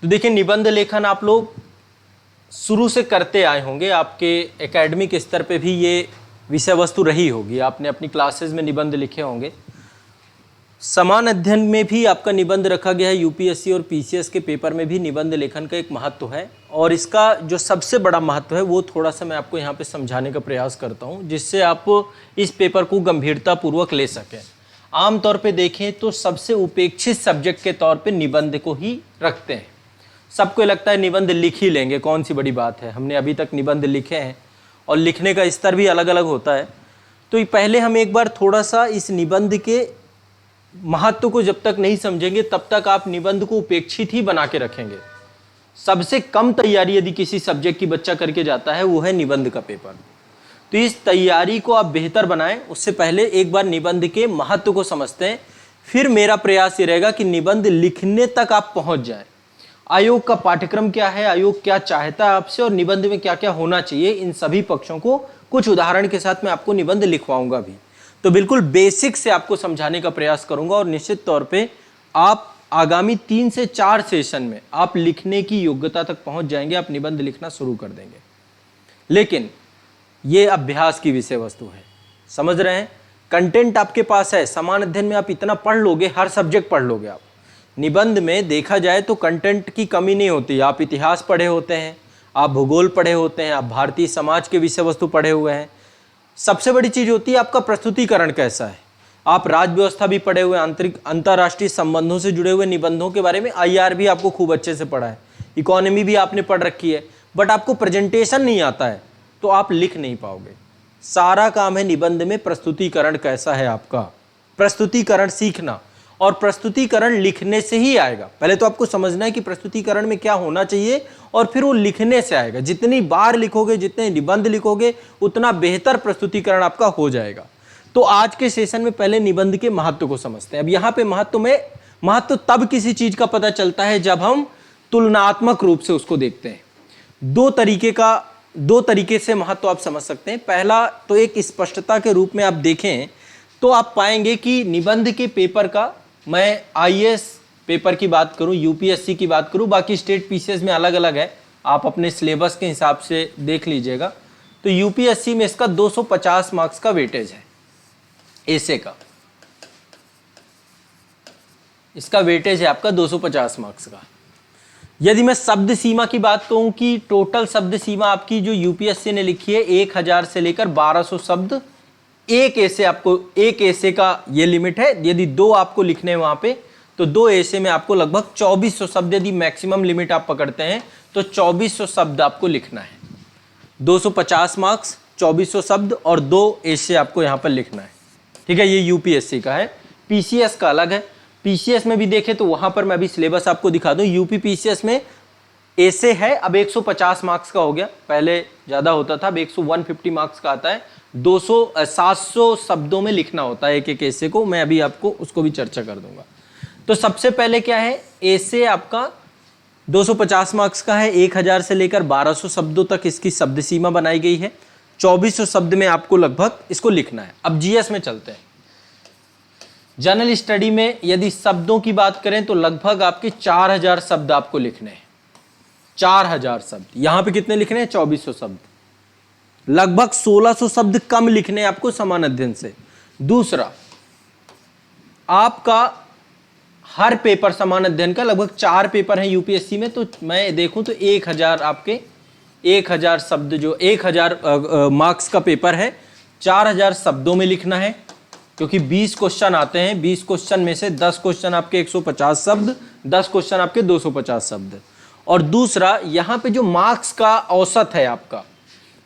तो देखिए, निबंध लेखन आप लोग शुरू से करते आए होंगे, आपके एकेडमिक स्तर पे भी ये विषय वस्तु रही होगी, आपने अपनी क्लासेस में निबंध लिखे होंगे। समान अध्ययन में भी आपका निबंध रखा गया है, यूपीएससी और पीसीएस के पेपर में भी निबंध लेखन का एक महत्व है, और इसका जो सबसे बड़ा महत्व है वो थोड़ा सा मैं आपको यहाँ पे समझाने का प्रयास करता हूँ, जिससे आप इस पेपर को गंभीरतापूर्वक ले सकें। आमतौर पे देखें तो सबसे उपेक्षित सब्जेक्ट के तौर पे निबंध को ही रखते हैं। सबको लगता है निबंध लिख ही लेंगे, कौन सी बड़ी बात है, हमने अभी तक निबंध लिखे हैं, और लिखने का स्तर भी अलग अलग होता है। तो पहले हम एक बार थोड़ा सा इस निबंध के महत्व को जब तक नहीं समझेंगे तब तक आप निबंध को उपेक्षित ही बना के रखेंगे। सबसे कम तैयारी यदि किसी सब्जेक्ट की बच्चा करके जाता है वो है निबंध का पेपर। तो इस तैयारी को आप बेहतर बनाएं, उससे पहले एक बार निबंध के महत्व को समझते हैं, फिर मेरा प्रयास ये रहेगा कि निबंध लिखने तक आप पहुंच जाएं। आयोग का पाठ्यक्रम क्या है, आयोग क्या चाहता है आपसे, और निबंध में क्या क्या होना चाहिए, इन सभी पक्षों को कुछ उदाहरण के साथ मैं आपको निबंध लिखवाऊंगा भी। तो बिल्कुल बेसिक से आपको समझाने का प्रयास करूंगा, और निश्चित तौर पे आप आगामी 3 से 4 सेशन में आप लिखने की योग्यता तक पहुंच जाएंगे, आप निबंध लिखना शुरू कर देंगे। लेकिन ये अभ्यास की विषय वस्तु है, समझ रहे हैं। कंटेंट आपके पास है, समान अध्ययन में आप इतना पढ़ लोगे, हर सब्जेक्ट पढ़ लोगे आप। निबंध में देखा जाए तो कंटेंट की कमी नहीं होती। आप इतिहास पढ़े होते हैं, आप भूगोल पढ़े होते हैं, आप भारतीय समाज के विषय वस्तु पढ़े हुए हैं। सबसे बड़ी चीज होती है आपका प्रस्तुतिकरण कैसा है। आप राज्य व्यवस्था भी पढ़े हुए, आंतरिक अंतर्राष्ट्रीय संबंधों से जुड़े हुए निबंधों के बारे में, आईआर भी आपको खूब अच्छे से पढ़ा है, इकोनॉमी भी आपने पढ़ रखी है, बट आपको प्रेजेंटेशन नहीं आता है तो आप लिख नहीं पाओगे। सारा काम है निबंध में प्रस्तुतिकरण कैसा है आपका, प्रस्तुतिकरण सीखना, और प्रस्तुतिकरण लिखने से ही आएगा। पहले तो आपको समझना है कि प्रस्तुतिकरण में क्या होना चाहिए, और फिर वो लिखने से आएगा। जितनी बार लिखोगे, जितने निबंध लिखोगे, उतना बेहतर प्रस्तुतिकरण आपका हो जाएगा। तो आज के सेशन में पहले निबंध के महत्व को समझते हैं। अब यहाँ पे महत्व तब किसी चीज का पता चलता है जब हम तुलनात्मक रूप से उसको देखते हैं। दो तरीके से महत्व आप समझ सकते हैं। पहला तो एक स्पष्टता के रूप में आप देखें तो आप पाएंगे कि निबंध के पेपर का, मैं आईएएस पेपर की बात करूं, यूपीएससी की बात करूं, बाकी स्टेट पीसीएस में अलग अलग है, आप अपने सिलेबस के हिसाब से देख लीजिएगा। तो यूपीएससी में इसका 250 मार्क्स का वेटेज है, ऐसे का इसका वेटेज है आपका 250 मार्क्स का। यदि मैं शब्द सीमा की बात कहूं कि टोटल शब्द सीमा आपकी जो यूपीएससी ने लिखी है 1000 से लेकर 1200 शब्द, एक ऐसे का ये लिमिट है। यदि 2 आपको लिखने हैं वहां पे तो 2 ऐसे में आपको लगभग 2400 शब्द, यदि मैक्सिमम लिमिट आप पकड़ते हैं तो 2400 शब्द आपको लिखना है। 250 मार्क्स, 2400 शब्द और 2 ऐसे आपको यहां पर लिखना है, ठीक है। ये यूपीएससी का है। पीसीएस का अलग है। पीसीएस में भी देखें तो वहां पर मैं अभी सिलेबस आपको दिखा दूं। यूपी पीसीएस में ऐसे है, अब 150 मार्क्स का हो गया, पहले ज्यादा होता था, अब 150 मार्क्स का आता है। 700 शब्दों में लिखना होता है एक एक ऐसे को, मैं अभी आपको उसको भी चर्चा कर दूंगा। तो सबसे पहले क्या है, ऐसे आपका 250 मार्क्स का है, 1000 से लेकर 1200 शब्दों तक इसकी शब्द सीमा बनाई गई है। 2400 शब्द में आपको लगभग इसको लिखना है। अब जीएस में चलते हैं। जनरल स्टडी में यदि शब्दों की बात करें तो लगभग आपके 4000 शब्द आपको लिखने हैं। 4000 शब्द, यहां पे कितने लिखने हैं, 2400 शब्द, लगभग 1600 शब्द कम लिखने आपको समान अध्ययन से। दूसरा, आपका हर पेपर समान अध्ययन का लगभग 4 पेपर हैं यूपीएससी में, तो मैं देखूं तो 1000 आपके 1000 शब्द, जो 1000 मार्क्स का पेपर है, 4000 शब्दों में लिखना है, क्योंकि 20 क्वेश्चन आते हैं। 20 क्वेश्चन में से 10 क्वेश्चन आपके 150 शब्द, 10 क्वेश्चन आपके 250 शब्द। और दूसरा, यहां पे जो मार्क्स का औसत है आपका,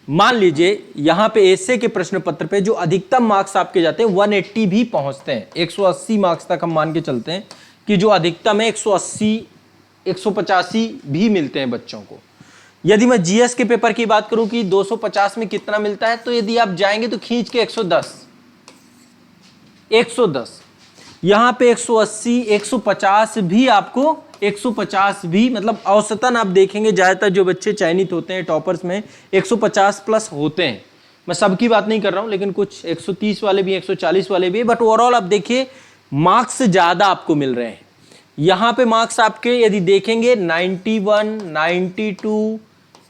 मान लीजिए यहां पे ऐसे के प्रश्न पत्र पे जो अधिकतम मार्क्स आपके जाते हैं 180 भी पहुंचते हैं, 180 मार्क्स तक हम मान के चलते हैं कि जो अधिकतम है 180, 185 भी मिलते हैं बच्चों को। यदि मैं जीएस के पेपर की बात करूं कि 250 में कितना मिलता है, तो यदि आप जाएंगे तो खींच के 110, यहां पे 180, 150 भी आपको, 150 भी मतलब औसतन आप देखेंगे ज्यादातर जो बच्चे चयनित होते हैं टॉपर्स में 150 प्लस होते हैं। मैं सबकी बात नहीं कर रहा हूं, लेकिन कुछ 130 वाले भी, 140 वाले भी, बट ओवरऑल आप देखिए मार्क्स ज्यादा आपको मिल रहे हैं। यहां पे मार्क्स आपके यदि देखेंगे 91, 92,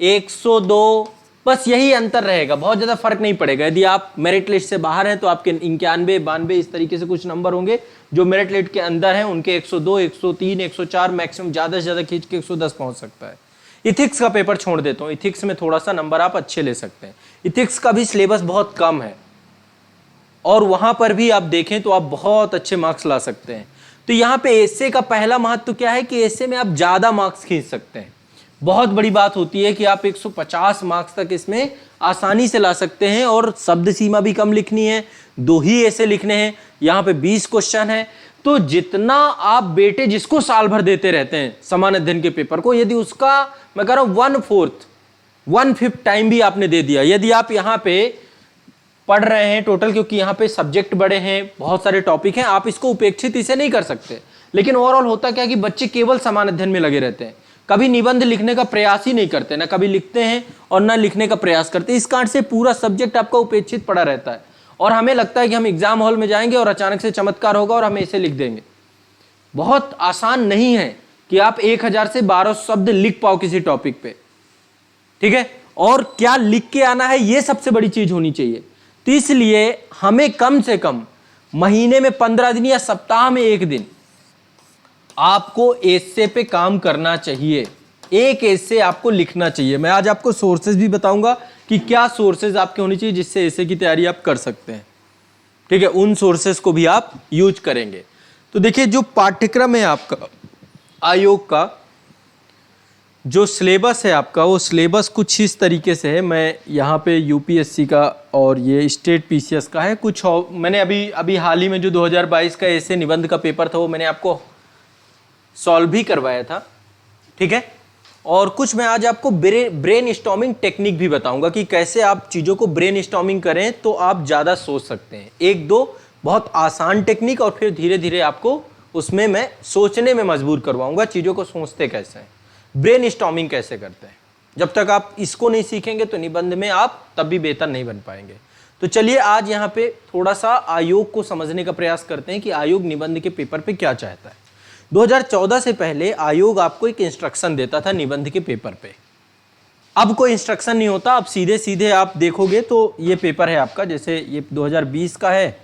102, बस यही अंतर रहेगा, बहुत ज्यादा फर्क नहीं पड़ेगा। यदि आप मेरिट लिस्ट से बाहर हैं तो आपके 91, 92 इस तरीके से कुछ नंबर होंगे। जो मेरिट लिस्ट के अंदर हैं उनके 102, 103, 104, मैक्सिमम ज्यादा से ज्यादा खींच के 110 पहुंच सकता है। इथिक्स का पेपर छोड़ देता हूं, इथिक्स में थोड़ा सा नंबर आप अच्छे ले सकते हैं। इथिक्स का भी सिलेबस बहुत कम है और वहां पर भी आप देखें तो आप बहुत अच्छे मार्क्स ला सकते हैं। तो यहाँ पे एसे का पहला महत्व क्या है कि एसे में आप ज्यादा मार्क्स खींच सकते हैं। बहुत बड़ी बात होती है कि आप 150 मार्क्स तक इसमें आसानी से ला सकते हैं और शब्द सीमा भी कम लिखनी है, 2 ही ऐसे लिखने हैं। यहाँ पे 20 क्वेश्चन है, तो जितना आप बेटे जिसको साल भर देते रहते हैं समान अध्ययन के पेपर को, यदि उसका मैं कह रहा हूं 1/4, 1/5 टाइम भी आपने दे दिया, यदि आप यहाँ पे पढ़ रहे हैं टोटल, क्योंकि यहाँ पे सब्जेक्ट बड़े हैं, बहुत सारे टॉपिक हैं, आप इसको उपेक्षित इसे नहीं कर सकते। लेकिन ओवरऑल होता क्या कि बच्चे केवल समान अध्ययन में लगे रहते हैं, कभी निबंध लिखने का प्रयास ही नहीं करते, ना कभी लिखते हैं और ना लिखने का प्रयास करते। इस कारण से पूरा सब्जेक्ट आपका उपेक्षित पड़ा रहता है और हमें लगता है कि हम एग्जाम हॉल में जाएंगे और अचानक से चमत्कार होगा और हम इसे लिख देंगे। बहुत आसान नहीं है कि आप 1000 से 1200 शब्द लिख पाओ किसी टॉपिक पे, ठीक है। और क्या लिख के आना है, यह सबसे बड़ी चीज होनी चाहिए। तो इसलिए हमें कम से कम महीने में 15 दिन या सप्ताह में 1 दिन आपको एसे पे काम करना चाहिए, एक एसे आपको लिखना चाहिए। मैं आज आपको सोर्सेज भी बताऊंगा कि क्या सोर्सेज आपके होने चाहिए जिससे एसे की तैयारी आप कर सकते हैं, ठीक है। उन सोर्सेज को भी आप यूज करेंगे। तो देखिए, जो पाठ्यक्रम है आपका आयोग का, जो सिलेबस है आपका, वो सिलेबस कुछ इस तरीके से है। मैं यहाँ पे यूपीएससी का और ये स्टेट पीसीएस का है कुछ, और मैंने अभी हाल ही में जो 2022 का ऐसे निबंध का पेपर था वो मैंने आपको सॉल्व भी करवाया था, ठीक है। और कुछ मैं आज आपको ब्रेन स्टॉर्मिंग टेक्निक भी बताऊंगा कि कैसे आप चीज़ों को ब्रेन स्टॉर्मिंग करें तो आप ज़्यादा सोच सकते हैं। 1-2 बहुत आसान टेक्निक और फिर धीरे धीरे आपको उसमें मैं सोचने में मजबूर करवाऊंगा, चीज़ों को सोचते कैसे हैं, ब्रेन स्टॉर्मिंग कैसे करते हैं। जब तक आप इसको नहीं सीखेंगे तो निबंध में आप तब भी बेहतर नहीं बन पाएंगे। तो चलिए आज यहाँ पे थोड़ा सा आयोग को समझने का प्रयास करते हैं कि आयोग निबंध के पेपर पे क्या चाहता है। 2014 से पहले आयोग आपको एक इंस्ट्रक्शन देता था निबंध के पेपर पे। अब कोई इंस्ट्रक्शन नहीं होता, अब सीधे सीधे आप देखोगे तो ये पेपर है आपका, जैसे ये 2020 का है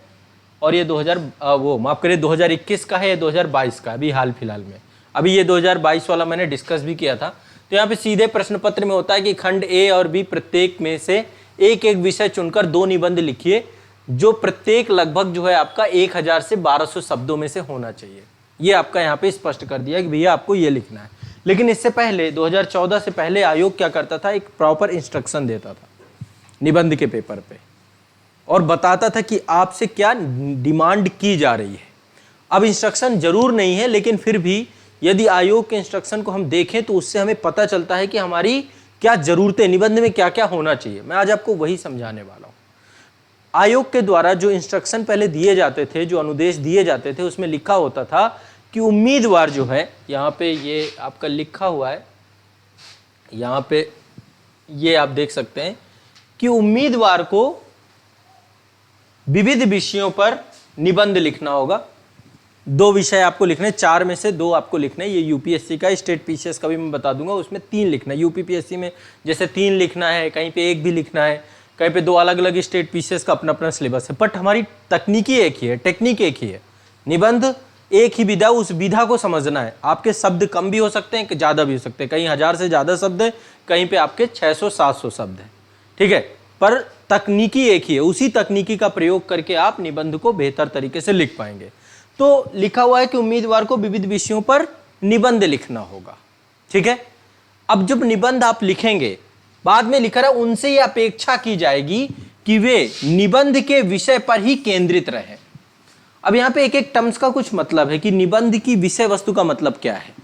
और ये 2021 का है, ये 2022 का, अभी हाल फिलहाल में। अभी ये 2022 वाला मैंने डिस्कस भी किया था। तो यहाँ पे सीधे प्रश्न पत्र में होता है कि खंड ए और बी प्रत्येक में से एक एक विषय चुनकर 2 निबंध लिखिए, जो प्रत्येक लगभग जो है आपका 1000 से 1200 शब्दों में से होना चाहिए। ये आपका यहाँ पे स्पष्ट कर दिया कि भैया आपको ये लिखना है। लेकिन इससे पहले 2014 से पहले आयोग क्या करता था, एक प्रॉपर इंस्ट्रक्शन देता था निबंध के पेपर पे और बताता था कि आपसे क्या डिमांड की जा रही है। अब इंस्ट्रक्शन जरूर नहीं है, लेकिन फिर भी यदि आयोग के इंस्ट्रक्शन को हम देखें तो उससे हमें पता चलता है कि हमारी क्या जरूरतें, निबंध में क्या क्या होना चाहिए। मैं आज आपको वही समझाने वाला हूँ। आयोग के द्वारा जो इंस्ट्रक्शन पहले दिए जाते थे, जो अनुदेश दिए जाते थे, उसमें लिखा होता था कि उम्मीदवार जो है, यहाँ पे ये आपका लिखा हुआ है, यहाँ पे ये आप देख सकते हैं कि उम्मीदवार को विविध विषयों पर निबंध लिखना होगा। 2 विषय आपको लिखने, 4 में से 2 आपको लिखने। ये यूपीएससी का, स्टेट पीसीएस का भी मैं बता दूंगा, उसमें 3 लिखना है। यूपीपीएससी में जैसे 3 लिखना है, कहीं पे 1 भी लिखना है, कहीं पे 2 अलग अलग स्टेट पीसीएस का अपना अपना सिलेबस है। बट हमारी तकनीकी एक ही है, टेक्निक एक ही है, निबंध एक ही विधा, उस विधा को समझना है। आपके शब्द कम भी हो सकते हैं, ज़्यादा भी हो सकते हैं, कहीं 1000 से ज़्यादा शब्द है, कहीं पे आपके 600-700 शब्द हैं, ठीक है। पर तकनीकी एक ही है, उसी तकनीकी का प्रयोग करके आप निबंध को बेहतर तरीके से लिख पाएंगे। तो लिखा हुआ है कि उम्मीदवार को विविध विषयों पर निबंध लिखना होगा, ठीक है। अब जब निबंध आप लिखेंगे, बाद में लिखा रहा, उनसे यह अपेक्षा की जाएगी कि वे निबंध के विषय पर ही केंद्रित रहें। अब यहाँ पे एक एक टर्म्स का कुछ मतलब है कि निबंध की विषय वस्तु का मतलब क्या है।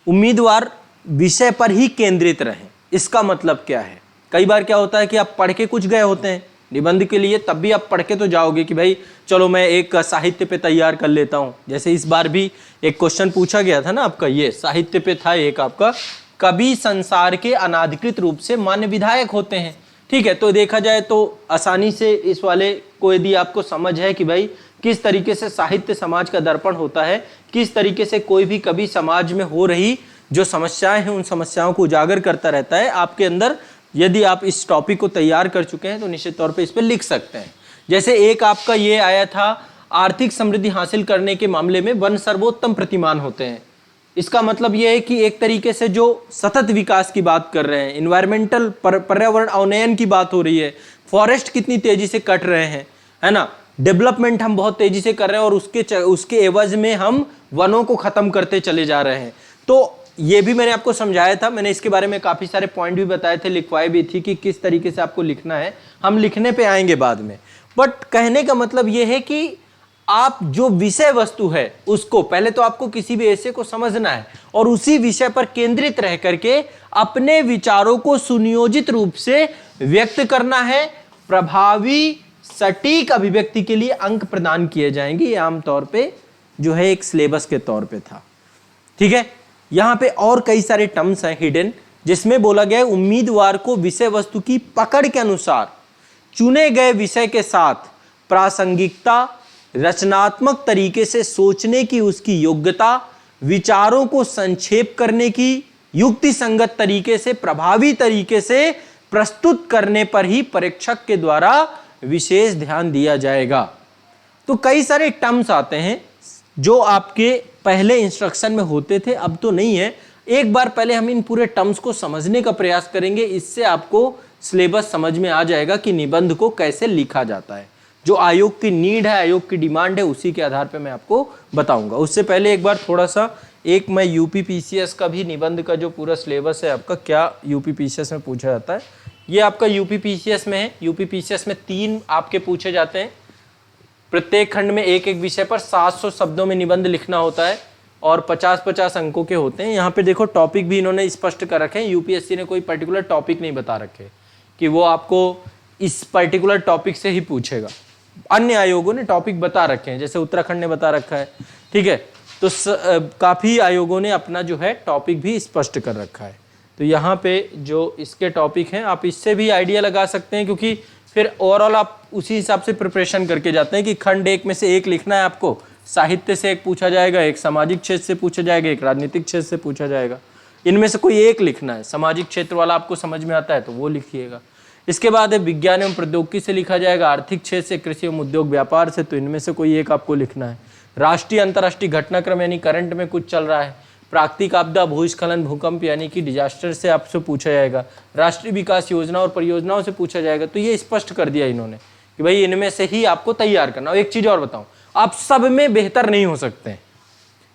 उम्मीदवार विषय पर ही केंद्रित रहें, इसका मतलब क्या है। कई बार क्या होता है कि आप पढ़ के कुछ गए होते हैं निबंध के लिए, तब भी आप पढ़ के तो जाओगे कि भाई चलो मैं एक साहित्य पे तैयार कर लेता हूँ। जैसे इस बार भी एक क्वेश्चन पूछा गया था ना आपका, ये साहित्य पे था एक आपका, कवि संसार के अनाधिकृत रूप से मान्य विधायक होते हैं, ठीक है। तो देखा जाए तो आसानी से इस वाले को यदि आपको समझ है कि भाई किस तरीके से साहित्य समाज का दर्पण होता है, किस तरीके से कोई भी कभी समाज में हो रही जो समस्याएं हैं उन समस्याओं को उजागर करता रहता है। आपके अंदर यदि आप इस टॉपिक को तैयार कर चुके हैं तो निश्चित तौर पे इस पर लिख सकते हैं। जैसे एक आपका ये आया था, आर्थिक समृद्धि हासिल करने के मामले में वन सर्वोत्तम प्रतिमान होते हैं। इसका मतलब यह है कि एक तरीके से जो सतत विकास की बात कर रहे हैं, इन्वायरमेंटल पर्यावरण अवनयन की बात हो रही है, फॉरेस्ट कितनी तेजी से कट रहे हैं, है ना, डेवलपमेंट हम बहुत तेजी से कर रहे हैं और उसके एवज में हम वनों को खत्म करते चले जा रहे हैं। तो ये भी मैंने आपको समझाया था, मैंने इसके बारे में काफी सारे पॉइंट भी बताए थे, लिखवाए भी थी कि किस तरीके से आपको लिखना है। हम लिखने पे आएंगे बाद में, बट कहने का मतलब यह है कि आप जो विषय वस्तु है उसको पहले तो आपको किसी भी ऐसे को समझना है और उसी विषय पर केंद्रित रह करके अपने विचारों को सुनियोजित रूप से व्यक्त करना है। प्रभावी सटीक अभिव्यक्ति के लिए अंक प्रदान किए जाएंगे। ये आमतौर पे जो है एक सिलेबस के तौर पे था, ठीक है। यहां पे और कई सारे टर्म्स हैं हिडन, जिसमें बोला गया है उम्मीदवार को विषय वस्तु की पकड़ के अनुसार चुने गए विषय के साथ प्रासंगिकता, रचनात्मक तरीके से सोचने की उसकी योग्यता, विचारों को संक्षेप करने की, युक्ति संगत तरीके से प्रभावी तरीके से प्रस्तुत करने पर ही परीक्षक के द्वारा विशेष ध्यान दिया जाएगा। तो कई सारे टर्म्स आते हैं जो आपके पहले इंस्ट्रक्शन में होते थे, अब तो नहीं है। एक बार पहले हम इन पूरे टर्म्स को समझने का प्रयास करेंगे, इससे आपको सिलेबस समझ में आ जाएगा कि निबंध को कैसे लिखा जाता है। जो आयोग की नीड है, आयोग की डिमांड है, उसी के आधार पे मैं आपको बताऊंगा। उससे पहले एक बार थोड़ा सा मैं यूपीपीसीएस का भी निबंध का जो पूरा सिलेबस है आपका, क्या यूपीपीसीएस में पूछा जाता है, ये आपका यूपीपीसीएस में है। यूपीपीसीएस में 3 आपके पूछे जाते हैं। प्रत्येक खंड में एक एक विषय पर 700 शब्दों में निबंध लिखना होता है और 50-50 अंकों के होते हैं। यहाँ पे देखो टॉपिक भी इन्होंने स्पष्ट कर रखे हैं। यूपीएससी ने कोई पर्टिकुलर टॉपिक नहीं बता रखे कि वो आपको इस पर्टिकुलर टॉपिक से ही पूछेगा। अन्य आयोगों ने टॉपिक बता रखे हैं, जैसे उत्तराखंड ने बता रखा है, ठीक है। तो काफ़ी आयोगों ने अपना जो है टॉपिक भी स्पष्ट कर रखा है। तो यहाँ पे जो इसके टॉपिक हैं आप इससे भी आइडिया लगा सकते हैं, क्योंकि फिर ओवरऑल आप उसी हिसाब से प्रिपरेशन करके जाते हैं कि खंड 1 में से एक लिखना है आपको। साहित्य से एक पूछा जाएगा, एक सामाजिक क्षेत्र से पूछा जाएगा, एक राजनीतिक क्षेत्र से पूछा जाएगा। इनमें से कोई एक लिखना है। सामाजिक क्षेत्र वाला आपको समझ में आता है तो वो लिखिएगा। इसके बाद है विज्ञान एवं प्रौद्योगिकी से लिखा जाएगा, आर्थिक क्षेत्र से, कृषि एवं उद्योग व्यापार से, तो इनमें से कोई एक आपको लिखना है। राष्ट्रीय अंतर्राष्ट्रीय घटनाक्रम यानी करंट में कुछ चल रहा है। प्राकृतिक आपदा, भूस्खलन, भूकंप यानी कि डिजास्टर से आपसे पूछा जाएगा। राष्ट्रीय विकास योजना और परियोजनाओं से पूछा जाएगा। तो ये स्पष्ट कर दिया इन्होंने कि भाई इनमें से ही आपको तैयार करना। और एक चीज और बताऊं, आप सब में बेहतर नहीं हो सकते हैं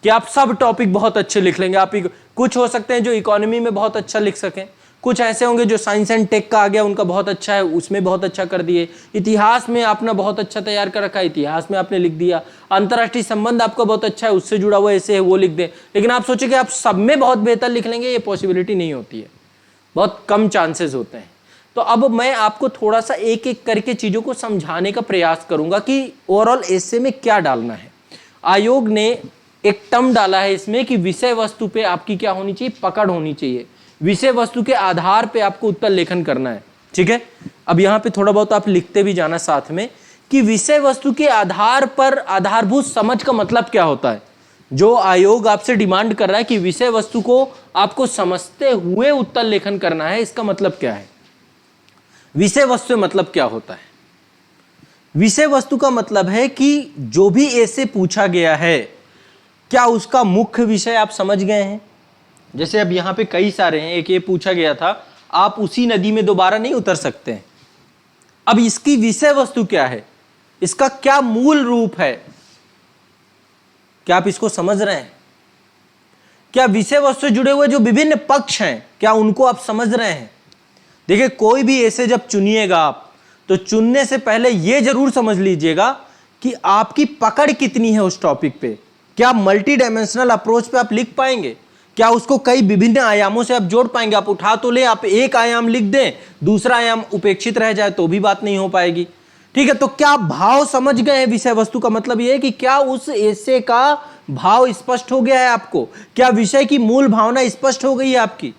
कि आप सब टॉपिक बहुत अच्छे लिख लेंगे। आप कुछ हो सकते हैं जो इकोनॉमी में बहुत अच्छा लिख सकें, कुछ ऐसे होंगे जो साइंस एंड टेक का आ गया, उनका बहुत अच्छा है, उसमें बहुत अच्छा कर दिए। इतिहास में आपने बहुत अच्छा तैयार कर रखा है, इतिहास में आपने लिख दिया। अंतर्राष्ट्रीय संबंध आपका बहुत अच्छा है, उससे जुड़ा हुआ ऐसे है, वो लिख दें। लेकिन आप सोचे कि आप सब में बहुत बेहतर लिख लेंगे, ये पॉसिबिलिटी नहीं होती है, बहुत कम चांसेस होते हैं। तो अब मैं आपको थोड़ा सा एक एक करके चीजों को समझाने का प्रयास करूंगा कि ओवरऑल ऐसे में क्या डालना है। आयोग ने एक टर्म डाला है इसमें कि विषय वस्तु पे आपकी क्या होनी चाहिए, पकड़ होनी चाहिए। विषय वस्तु के आधार पे आपको उत्तर लेखन करना है, ठीक है। अब यहाँ पे थोड़ा बहुत आप लिखते भी जाना साथ में कि विषय वस्तु के आधार पर आधारभूत समझ का मतलब क्या होता है। जो आयोग आपसे डिमांड कर रहा है कि विषय वस्तु को आपको समझते हुए उत्तर लेखन करना है, इसका मतलब क्या है। विषय वस्तु मतलब क्या होता है। विषय वस्तु का मतलब है कि जो भी ऐसे पूछा गया है, क्या उसका मुख्य विषय आप समझ गए हैं। जैसे अब यहाँ पे कई सारे हैं, एक ये पूछा गया था, आप उसी नदी में दोबारा नहीं उतर सकते हैं। अब इसकी विषय वस्तु क्या है, इसका क्या मूल रूप है, क्या आप इसको समझ रहे हैं। क्या विषय वस्तु से जुड़े हुए जो विभिन्न पक्ष हैं, क्या उनको आप समझ रहे हैं। देखिए कोई भी ऐसे जब चुनिएगा आप, तो चुनने से पहले यह जरूर समझ लीजिएगा कि आपकी पकड़ कितनी है उस टॉपिक पे। क्या मल्टी डायमेंशनल अप्रोच पे आप लिख पाएंगे, क्या उसको कई विभिन्न आयामों से आप जोड़ पाएंगे। आप उठा तो ले, आप एक आयाम लिख दें, दूसरा आयाम उपेक्षित रह जाए तो भी बात नहीं हो पाएगी, ठीक है। तो क्या भाव समझ गए हैं। विषय वस्तु का मतलब यह है कि क्या उस ऐसे का भाव स्पष्ट हो गया है आपको, क्या विषय की मूल भावना स्पष्ट हो गई है आपकी।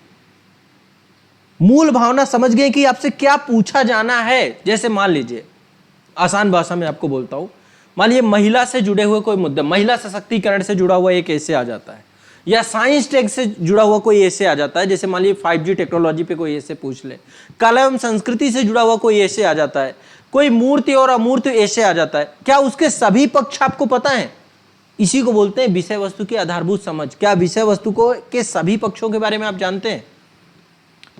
मूल भावना समझ गए कि आपसे क्या पूछा जाना है। जैसे मान लीजिए, आसान भाषा में आपको बोलता हूं, मान लीजिए महिला से जुड़े हुए कोई मुद्दे, महिला सशक्तिकरण से जुड़ा हुआ एक ऐसे आ जाता है, या साइंस टेक से जुड़ा हुआ कोई ऐसे आ जाता है, जैसे मान लीजिए 5G टेक्नोलॉजी पे कोई ऐसे पूछ ले, कला एवं संस्कृति से जुड़ा हुआ कोई ऐसे आ जाता है, कोई मूर्ति और अमूर्त ऐसे आ जाता है, क्या उसके सभी पक्ष आपको पता है? इसी को बोलते हैं विषय वस्तु की आधारभूत समझ। क्या विषय वस्तु को के सभी पक्षों के बारे में आप जानते हैं?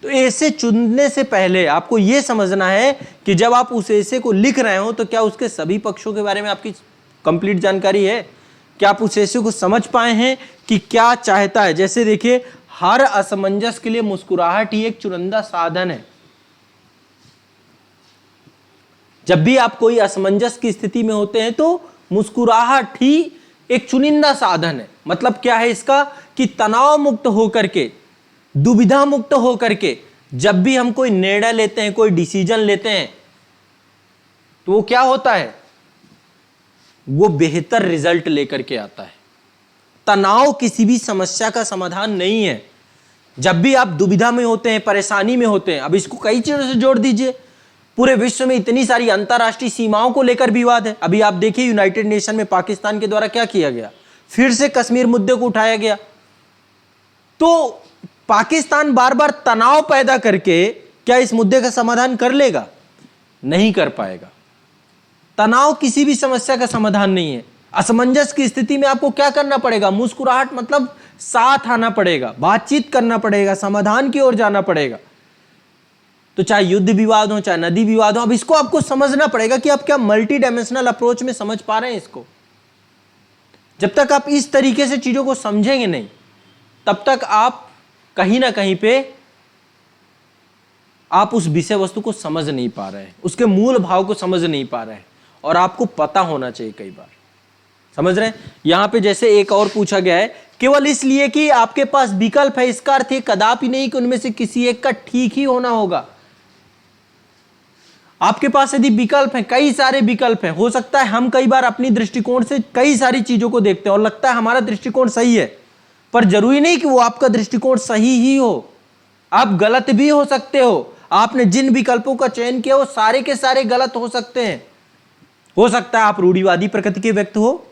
तो ऐसे चुनने से पहले आपको यह समझना है कि जब आप उस ऐसे को लिख रहे हो तो क्या उसके सभी पक्षों के बारे में आपकी कंप्लीट जानकारी है? क्या आप उस ऐसे को समझ पाए हैं कि क्या चाहता है? जैसे देखिए, हर असमंजस के लिए मुस्कुराहट ही एक चुनिंदा साधन है। जब भी आप कोई असमंजस की स्थिति में होते हैं तो मुस्कुराहट ही एक चुनिंदा साधन है। मतलब क्या है इसका, कि तनाव मुक्त होकर के, दुविधा मुक्त होकर के जब भी हम कोई निर्णय लेते हैं, कोई डिसीजन लेते हैं, तो वो क्या होता है, वो बेहतर रिजल्ट लेकर के आता है। तनाव किसी भी समस्या का समाधान नहीं है। जब भी आप दुविधा में होते हैं, परेशानी में होते हैं, अब इसको कई चीजों से जोड़ दीजिए। पूरे विश्व में इतनी सारी अंतरराष्ट्रीय सीमाओं को लेकर विवाद है। अभी आप देखिए, यूनाइटेड नेशन में पाकिस्तान के द्वारा क्या किया गया, फिर से कश्मीर मुद्दे को उठाया गया। तो पाकिस्तान बार बार तनाव पैदा करके क्या इस मुद्दे का समाधान कर लेगा? नहीं कर पाएगा। तनाव किसी भी समस्या का समाधान नहीं है। असमंजस की स्थिति में आपको क्या करना पड़ेगा? मुस्कुराहट मतलब साथ आना पड़ेगा, बातचीत करना पड़ेगा, समाधान की ओर जाना पड़ेगा। तो चाहे युद्ध विवाद हो, चाहे नदी विवाद हो, अब इसको आपको समझना पड़ेगा कि आप क्या मल्टी डायमेंशनल अप्रोच में समझ पा रहे हैं इसको। जब तक आप इस तरीके से चीजों को समझेंगे नहीं, तब तक आप कहीं ना कहीं पे आप उस विषय वस्तु को समझ नहीं पा रहे हैं, उसके मूल भाव को समझ नहीं पा रहे हैं। और आपको पता होना चाहिए कई बार, समझ रहे हैं। यहां पे जैसे एक और पूछा गया है, केवल इसलिए कि आपके पास विकल्प है, इसका अर्थ कदापि नहीं कि उनमें से किसी एक का ठीक ही होना होगा। आपके पास यदि विकल्प है, कई सारे विकल्प हैं, हो सकता है हम कई बार अपनी दृष्टिकोण से कई सारी चीजों को देखते हैं और लगता है हमारा दृष्टिकोण सही है, पर जरूरी नहीं कि वो आपका दृष्टिकोण सही ही हो। आप गलत भी हो सकते हो। आपने जिन विकल्पों का चयन किया वो सारे के सारे गलत हो सकते हैं। हो सकता है आप रूढ़िवादी प्रकृति के व्यक्ति हो,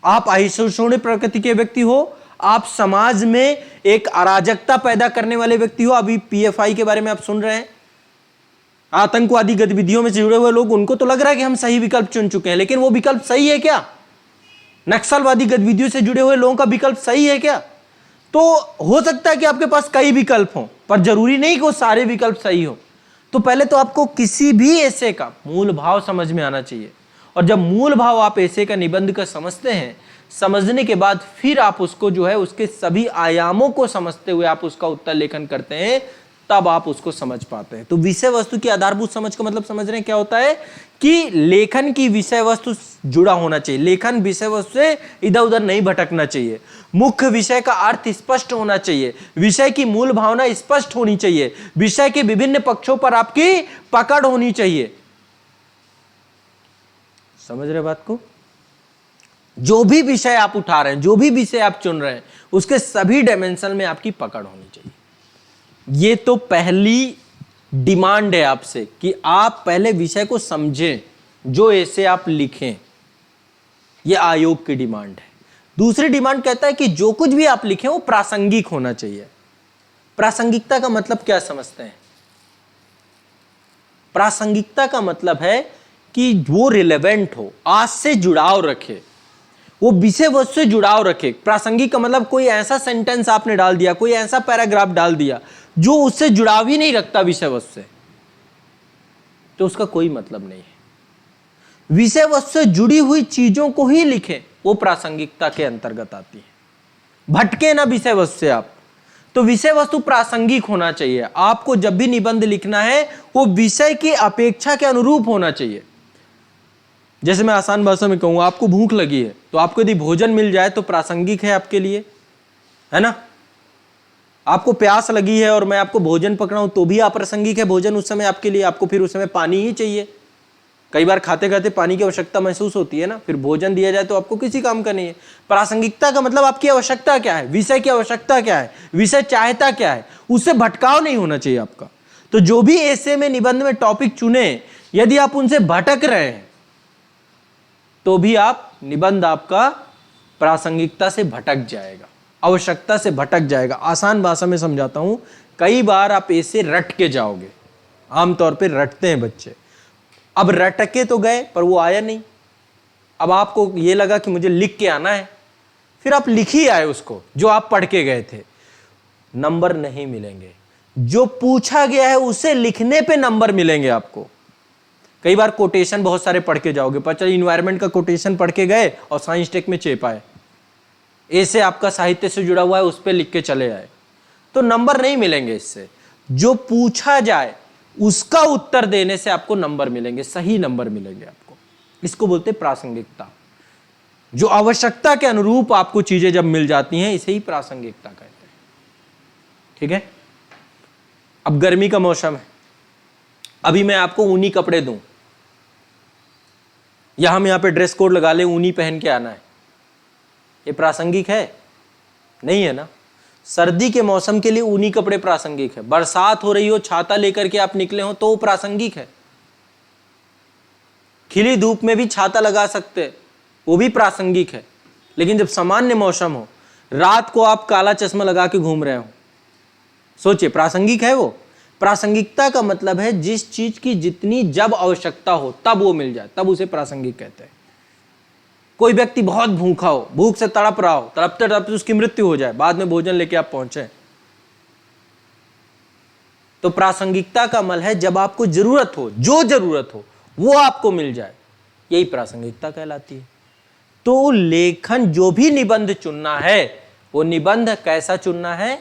आप अहिंसक प्रकृति के व्यक्ति हो, आप समाज में एक अराजकता पैदा करने वाले व्यक्ति हो। अभी PFI के बारे में आप सुन रहे हैं, आतंकवादी गतिविधियों में जुड़े हुए लोग, उनको तो लग रहा है कि हम सही विकल्प चुन चुके हैं, लेकिन वो विकल्प सही है क्या? नक्सलवादी गतिविधियों से जुड़े हुए लोगों का विकल्प सही है क्या? तो हो सकता है कि आपके पास कई विकल्प हों, पर जरूरी नहीं कि वो सारे विकल्प सही हो। तो पहले तो आपको किसी भी ऐसे का मूल भाव समझ में आना चाहिए, और जब मूल भाव आप ऐसे का निबंध का समझते हैं, समझने के बाद फिर आप उसको जो है उसके सभी आयामों को समझते हुए आप उसका उत्तर लेखन करते हैं, तब आप उसको समझ पाते हैं। तो विषय वस्तु की आधारभूत समझ का मतलब समझ रहे हैं क्या होता है, कि लेखन की विषय वस्तु जुड़ा होना चाहिए। लेखन विषय वस्तु से इधर उधर नहीं भटकना चाहिए। मुख्य विषय का अर्थ स्पष्ट होना चाहिए, विषय की मूल भावना स्पष्ट होनी चाहिए, विषय के विभिन्न पक्षों पर आपकी पकड़ होनी चाहिए। समझ रहे बात को? जो भी विषय आप उठा रहे हैं, जो भी विषय आप चुन रहे हैं, उसके सभी डायमेंशन में आपकी पकड़ होनी चाहिए। ये तो पहली डिमांड है आपसे कि आप पहले विषय को समझें, जो ऐसे आप लिखें। यह आयोग की डिमांड है। दूसरी डिमांड कहता है कि जो कुछ भी आप लिखें वो प्रासंगिक होना चाहिए। प्रासंगिकता का मतलब क्या समझते हैं? प्रासंगिकता का मतलब है कि वो रिलेवेंट हो, आज से जुड़ाव रखे, वो विषय वस्तु से जुड़ाव रखे। प्रासंगिक का मतलब कोई ऐसा सेंटेंस आपने डाल दिया, कोई ऐसा पैराग्राफ डाल दिया जो उससे जुड़ाव ही नहीं रखता विषय वस्तु से, तो उसका कोई मतलब नहीं है। विषय वस्तु से जुड़ी हुई चीजों को ही लिखें, वो प्रासंगिकता के अंतर्गत आती है। भटके ना विषय वस्तु से आप। तो विषय वस्तु प्रासंगिक होना चाहिए। आपको जब भी निबंध लिखना है वो विषय की अपेक्षा के अनुरूप होना चाहिए। जैसे मैं आसान भाषा में कहूँ, आपको भूख लगी है, तो आपको यदि भोजन मिल जाए तो प्रासंगिक है आपके लिए, है ना। आपको प्यास लगी है और मैं आपको भोजन पकड़ाऊं तो भी अप्रासंगिक है भोजन उस समय आपके लिए। आपको फिर उस समय पानी ही चाहिए। कई बार खाते खाते पानी की आवश्यकता महसूस होती है ना, फिर भोजन दिया जाए तो आपको किसी काम का नहीं है। प्रासंगिकता का मतलब आपकी आवश्यकता क्या है, विषय की आवश्यकता क्या है, विषय चाहता क्या है, उससे भटकाव नहीं होना चाहिए आपका। तो जो भी ऐसे में निबंध में टॉपिक चुने, यदि आप उनसे भटक रहे हैं तो भी आप निबंध आपका प्रासंगिकता से भटक जाएगा, आवश्यकता से भटक जाएगा। आसान भाषा में समझाता हूं, कई बार आप ऐसे रट के जाओगे, आमतौर पे रटते हैं बच्चे। अब रटके तो गए पर वो आया नहीं, अब आपको ये लगा कि मुझे लिख के आना है, फिर आप लिख ही आए उसको जो आप पढ़ के गए थे, नंबर नहीं मिलेंगे। जो पूछा गया है उसे लिखने पे नंबर मिलेंगे आपको। कई बार कोटेशन बहुत सारे पढ़ के जाओगे, पर चलो इन्वायरमेंट का कोटेशन पढ़ के गए और साइंस टेक में चेप आए, ऐसे आपका साहित्य से जुड़ा हुआ है उस पर लिख के चले आए, तो नंबर नहीं मिलेंगे इससे। जो पूछा जाए उसका उत्तर देने से आपको नंबर मिलेंगे, सही नंबर मिलेंगे आपको। इसको बोलते हैं प्रासंगिकता। जो आवश्यकता के अनुरूप आपको चीजें जब मिल जाती हैं, इसे ही प्रासंगिकता कहते हैं। ठीक है, अब गर्मी का मौसम है, अभी मैं आपको ऊनी कपड़े दूं या हम यहां पे ड्रेस कोड लगा ले, ऊनी पहन के आना है, ये प्रासंगिक है? नहीं है ना। सर्दी के मौसम के लिए ऊनी कपड़े प्रासंगिक है, बरसात हो रही हो छाता लेकर के आप निकले हो तो वो प्रासंगिक है। खिली धूप में भी छाता लगा सकते हैं, वो भी प्रासंगिक है। लेकिन जब सामान्य मौसम हो, रात को आप काला चश्मा लगा के घूम रहे हो, सोचिए, प्रासंगिक है वो? प्रासंगिकता का मतलब है जिस चीज की जितनी जब आवश्यकता हो तब वो मिल जाए, तब उसे प्रासंगिक कहते हैं। कोई व्यक्ति बहुत भूखा हो, भूख से तड़प रहा हो, तड़पते तड़पते उसकी मृत्यु हो जाए, बाद में भोजन लेके आप पहुंचे, तो प्रासंगिकता का अमल है जब आपको जरूरत हो, जो जरूरत हो वो आपको मिल जाए, यही प्रासंगिकता कहलाती है। तो लेखन, जो भी निबंध चुनना है, वो निबंध कैसा चुनना है?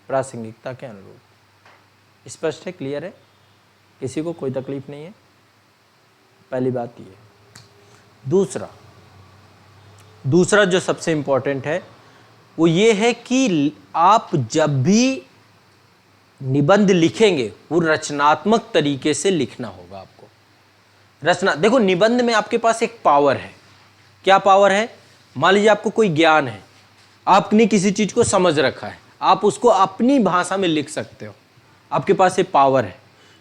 प्रासंगिकता के अनुरूप। स्पष्ट है? क्लियर है? किसी को कोई तकलीफ नहीं है? पहली बात ये। दूसरा जो सबसे इंपॉर्टेंट है वो ये है कि आप जब भी निबंध लिखेंगे वो रचनात्मक तरीके से लिखना होगा आपको। देखो, निबंध में आपके पास एक पावर है। क्या पावर है? मान लीजिए आपको कोई ज्ञान है, आपने किसी चीज को समझ रखा है, आप उसको अपनी भाषा में लिख सकते हो, आपके पास ये पावर है।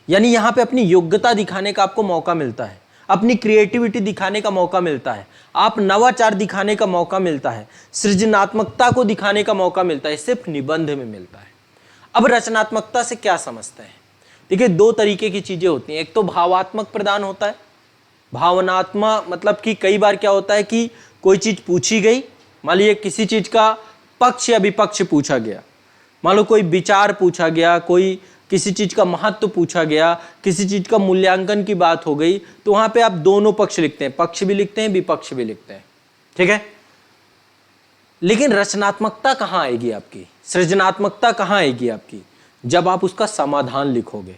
यानी यहां पे अपनी योग्यता दिखाने का आपको मौका मिलता है, अपनी क्रिएटिविटी दिखाने का मौका मिलता है, आप नवाचार दिखाने का मौका मिलता है, सृजनात्मकता को दिखाने का मौका मिलता है, सिर्फ निबंध में मिलता है। अब रचनात्मकता से क्या समझते हैं? देखिए, दो तरीके की चीजें होती हैं। एक तो भावात्मक प्रदान होता है। भावनात्मक मतलब कि कई बार क्या होता है कि कोई चीज पूछी गई, मान लीजिए किसी चीज का पक्ष या विपक्ष पूछा गया, मान लो कोई विचार पूछा गया, कोई किसी चीज का महत्व पूछा गया, किसी चीज का मूल्यांकन की बात हो गई, तो वहां पे आप दोनों पक्ष लिखते हैं, पक्ष भी लिखते हैं, विपक्ष भी लिखते हैं। ठीक है, लेकिन रचनात्मकता कहां आएगी आपकी, सृजनात्मकता कहां आएगी आपकी? जब आप उसका समाधान लिखोगे।